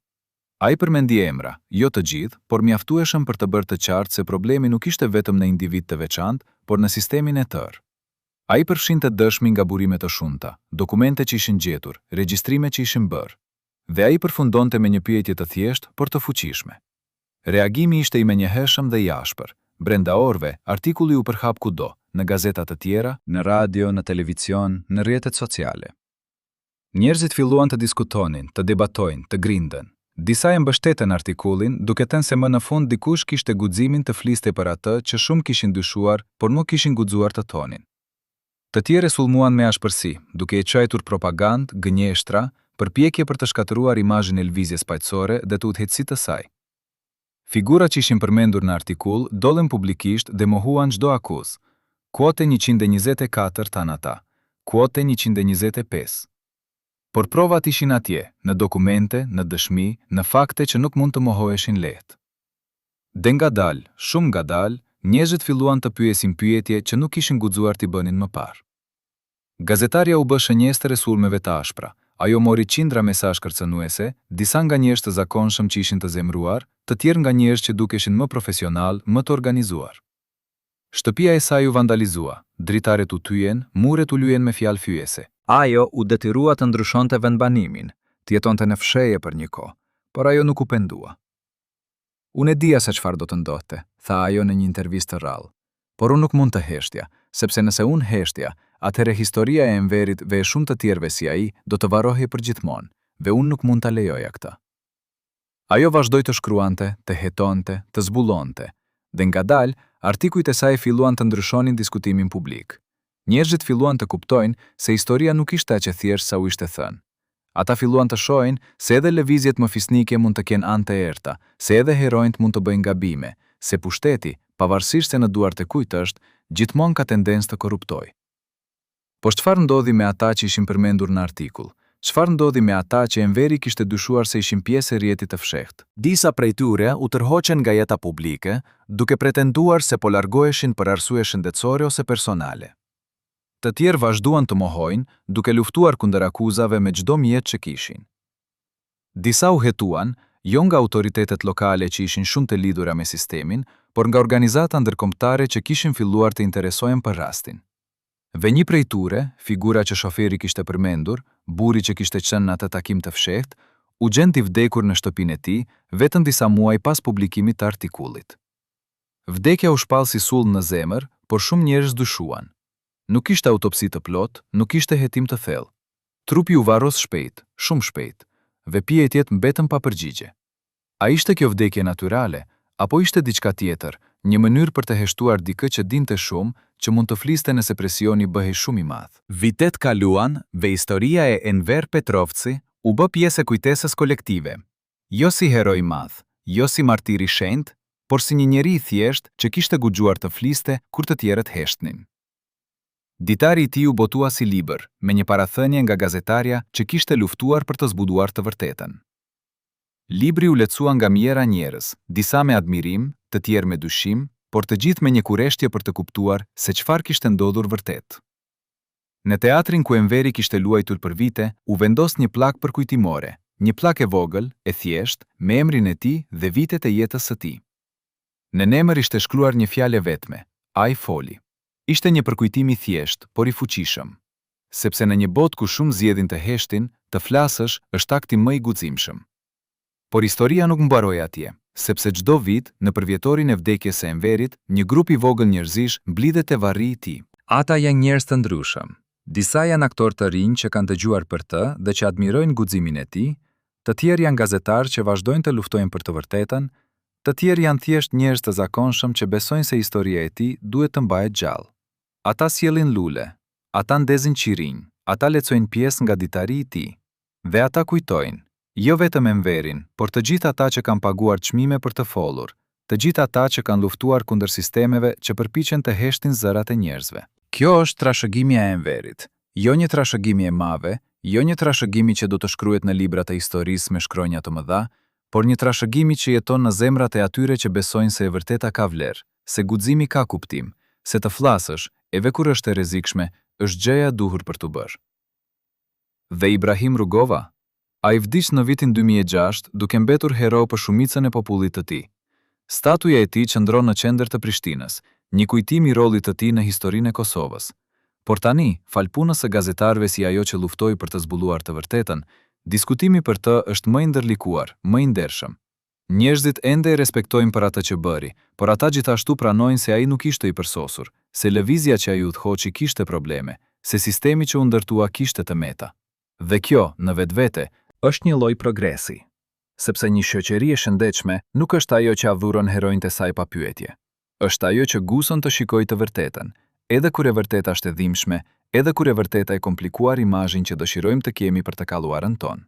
Ai përmendi emra, jo të gjithë, por mjaftueshëm për të bërë të qartë se problemi nuk ishte vetëm në individ të veçantë, por në sistemin e tërë. Ai përfshinte dëshmi nga burime të shumta, dokumente që ishin gjetur, regjistrime që ishin bërë. Dhe ai përfundonte me një pyetje të thjeshtë, por të fuqishme. Reagimi ishte i menjëhershëm dhe i ashpër. Brenda orëve, artikulli u përhap kudo, në gazeta të tjera, në radio, në televizioon, në rrjetet sociale. Njerëzit filluan të diskutonin, të debatojnë, të grinden. Disa e mbështetën artikullin, duke thënë se më në fund dikush kishte guximin të fliste për atë që shumë kishin dyshuar, por nuk kishin guxuar të thonin. Të tjerë sulmuan me ashpërsi, duke e quajtur propagandë, gënjeshtra, përpjekje për të shkatëruar imazhin e lëvizjes paqësore dhe të udhëheqësisë të saj. Figurat që ishin përmendur në artikull dolën publikisht dhe mohuan çdo akuzë. Kuote 124 than ata, kuote 125. Por provat ishin atje, në dokumente, në dëshmi, në fakte që nuk mund të mohoheshin lehtë. Dhe ngadalë, shumë ngadalë, njerëzit filluan të pyesin pyetje që nuk ishin guxuar t'i bënin më parë. Gazetarja u bë shënjestër e sulmeve të ashpra. Ajo mori qindra mesazh kërcënuese, disa nga njerëz të zakonshëm që ishin të zemruar, të tjerë nga njerëz që dukeshin më profesional, më të organizuar. Shtëpia e saj u vandalizua, dritaret u tyen, muret u lyen me fjalë fyese. Ajo u detyrua të ndryshonte vendbanimin, të jetonte në fshehje për një kohë, por ajo nuk u pendua. Unë e dija se çfarë do të ndodhte, tha ajo në një intervistë të rrallë. Por unë nuk mund të heshtja, sepse nëse unë heshtja, atëherë historia e Enverit dhe e shumë të tjerëve si ai do të varohej përgjithmonë, dhe unë nuk mund ta lejoja këtë. Ajo vazhdoi të shkruante, të hetonte, të zbulonte, dhe ngadalë artikujt e saj filluan të ndryshonin diskutimin publik. Njerëzit filluan të kuptojnë se historia nuk ishte aq e thjeshtë sa u ishte thënë. Ata filluan të shohin se edhe lëvizjet më fisnike mund të kenë anë të errta, se edhe heronjt mund të bëjnë gabime, se pushteti, pavarësisht se në duart e kujt është, gjithmonë ka tendencë të korruptojë. Po çfarë ndodhi me ata që ishin përmendur në artikull? Çfarë ndodhi me ata që Enveri kishte dyshuar se ishin pjesë e rrjetit të fshehtë? Disa prej tyre u tërhoqen nga jeta publike, duke pretenduar se po largoheshin për arsye shëndetësore ose personale. Të tjerë vazhduan të mohojnë, duke luftuar kundër akuzave me çdo mjet që kishin. Disa u hetuan, jo nga autoritetet lokale që ishin shumë të lidhura me sistemin, por nga organizata ndërkombëtare që kishin filluar të interesohen për rastin. Dhe një prej tyre, figura që shoferi kishte përmendur, burri që kishte qenë në atë takim të fshehtë, u gjend i vdekur në shtëpinë e tij vetëm disa muaj pas publikimit të artikullit. Vdekja u shpall si sull në zemër, por shumë njerëz dyshuan. Nuk ishte autopsi të plot, nuk ishte hetim të thellë. Trupi u varros shpejt, shumë shpejt, dhe pyetjet mbetën pa përgjigje. A ishte kjo vdekje natyrale, apo ishte diçka tjetër, një mënyrë për të heshtuar dikë që dinte shumë, që mund të fliste nëse presioni bëhej shumë i madh? Vitet kaluan dhe historia e Enver Petrovci u bë pjesë e kujtesës kolektive. Jo si hero i madh, jo si martir i shenjtë, por si një njeri i thjeshtë që kishte guxuar të fliste kur të tjerët heshtnin. Ditari i tij u botua si libër, me një parathënie nga gazetarja që kishte luftuar për të zbuduar të vërtetën. Libri u lexua nga mijëra njerëz, disa me admirim, të tjerë me dyshim, por të gjithë me një kurreshtje për të kuptuar se çfarë kishte ndodhur vërtet. Në teatrin ku Enveri kishte luajtur për vite, u vendos një pllak përkujtimore, një pllak e vogël, e thjeshtë, me emrin e tij dhe vitet e jetës së tij. Në emër ishte shkruar një fjalë vetme: ai foli. Ishte një përkujtim i thjeshtë, por i fuqishëm. Sepse në një botë ku shumë zgjedhin të heshtin, të flasësh është akti më i guximshëm. Por historia nuk mbaroi atje, sepse çdo vit, në përvjetorin e vdekjes së Enverit, një grup i vogël njerëzish mblidhet te varri i tij. Ata janë njerëz të ndryshëm. Disa janë aktorë të rinj që kanë dëgjuar për të dhe që admirojnë guximin e tij, të tjerë janë gazetarë që vazhdojnë të luftojnë për të vërtetën, të tjerë janë thjesht njerëz të zakonshëm që besojnë se historia e tij duhet të mbahet gjallë. Ata sjellin lule, ata ndezin qirinj, ata lexojnë pjesë nga ditari i tij, dhe ata kujtojnë, jo vetëm Enverin, por të gjithë ata që kanë paguar çmime për të folur, të gjithë ata që kanë luftuar kundër sistemeve që përpiqen të heshtin zërat e njerëzve. Kjo është trashëgimia e Enverit, jo një trashëgimi e mave, jo një trashëgimi që do të shkruhet në librat e historisë me shkronja të mëdha, por një trashëgimi që jeton në zemrat e atyre që besojnë se e vërteta ka vlerë, se guximi ka kuptim, se të flasësh, edhe kur është e rrezikshme, është gjëja e duhur për të bërë. Dhe Ibrahim Rugova, ai vdiq në vitin 2006 duke mbetur hero për shumicën e popullit të tij. Statuja e tij qëndron në qendër të Prishtinës, një kujtim i rollit të tij në historinë e Kosovës. Por tani, fal punës së gazetarëve si ajo që luftoi për të zbuluar të vërtetën, diskutimi për të është më i ndërlikuar, më i ndershëm. Njerëzit ende e respektojnë për atë që bëri, por ata gjithashtu pranojnë se ai nuk ishte i përsosur, se lëvizja që ai udhëhoqi kishte probleme, se sistemi që u ndërtua kishte të meta. Dhe kjo, në vetvete, është një lloj progresi, sepse një shoqëri e shëndetshme nuk është ajo që adhuron heronjtë e saj pa pyetje. Është ajo që guxon të shikojë të vërtetën, edhe kur e vërteta është e dhimbshme, edhe kur e vërteta e komplikuar imazhin që dëshirojmë të kemi për të kaluarën tonë.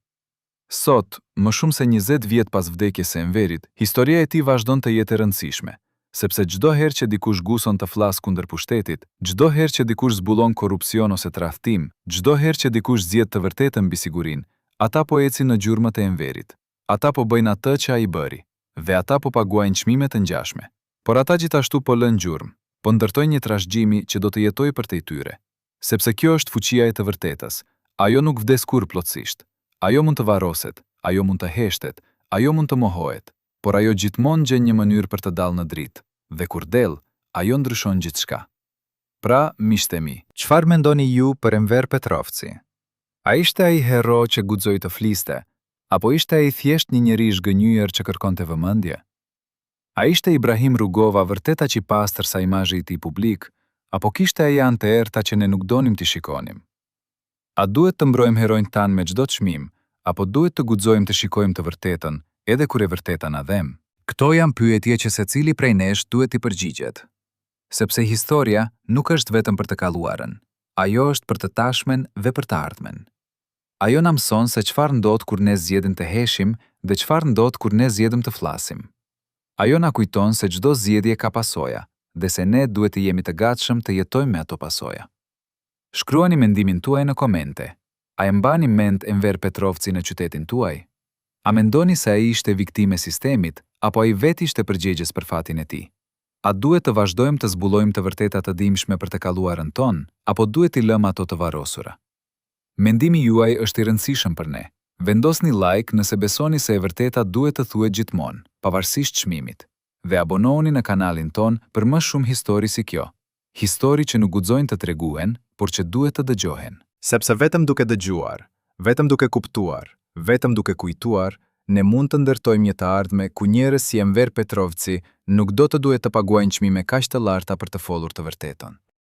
Sot, më shumë se 20 vjet pas vdekjes së Enverit, historia e tij vazhdon të jetë e rëndësishme. Sepse çdo herë që dikush guson të flas kundër pushtetit, çdo herë që dikush zbulon korrupsion ose tradhtim, çdo herë që dikush zgjedh të vërtetën mbi sigurinë, ata po ecin në gjurmët e enverit. Ata po bëjnë atë që ai bëri, dhe ata po paguajnë çmime të ngjashme. Por ata gjithashtu po lënë gjurmë, po ndërtojnë një trashëgjimi që do të jetojë për te tyre. Sepse kjo është fuqia e të vërtetës. Ajo nuk vdes kur plotësisht. Ajo mund të varroset, ajo mund të heshtet, ajo mund të mohohet, por ajo gjithmonë gjen një mënyrë për të dalë në dritë, dhe kur del, ajo ndryshon gjithçka. Pra, miqtë e mi, Çfarë mendoni ju për Enver Petrovci? A ishte ai hero që guxoi të fliste, apo ishte ai thjesht një njeri i zgënjur që kërkonte vëmendje? A ishte Ibrahim Rugova vërtet aq i pastër sa imazhi i tij publik, apo kishte ai anë të errta që ne nuk donim t'i shikonim? A duhet të mbrojmë heroin tanë me çdo çmim, apo duhet të guxojmë të shikojmë të vërtetën, edhe kur e vërteta na dhem? Këto janë pyetje që secili prej nesh duhet t'i përgjigjet. Sepse historia nuk është vetëm për të kaluarën. Ajo është për të tashmen dhe për të ardhmen. Ajo na mëson se çfarë ndodh kur ne zgjedhim të heshim dhe çfarë ndodh kur ne zgjedhim të flasim. Ajo na kujton se çdo zgjedhje ka pasoja dhe se ne duhet të jemi të gatshëm të jetojmë me ato pasoja. Shkruani mendimin tuaj në komente. A e mbani mend Enver Petrovci në qytetin tuaj? A mendoni se ai ishte viktimë e sistemit, apo ai vetë ishte përgjegjës për fatin e tij? A duhet të vazhdojmë të zbulojmë të vërteta të dimshme për të kaluarën tonë, apo duhet i lëmë ato të varrosura? Mendimi juaj është i rëndësishëm për ne. Vendosni like nëse besoni se e vërteta duhet të thuhet gjithmonë, pavarësisht çmimit. Dhe abonohuni në kanalin ton për më shumë histori si kjo. Histori që nuk guxojnë të treguhen, por që duhet të dëgjohen. Sepse vetëm duke dëgjuar, vetëm duke kuptuar, vetëm duke kujtuar, ne mund të ndërtojmë një të ardhme ku njerëz si Enver Petrovci nuk do të duhet të paguajnë çmime kaq të larta për të folur të vërtetën.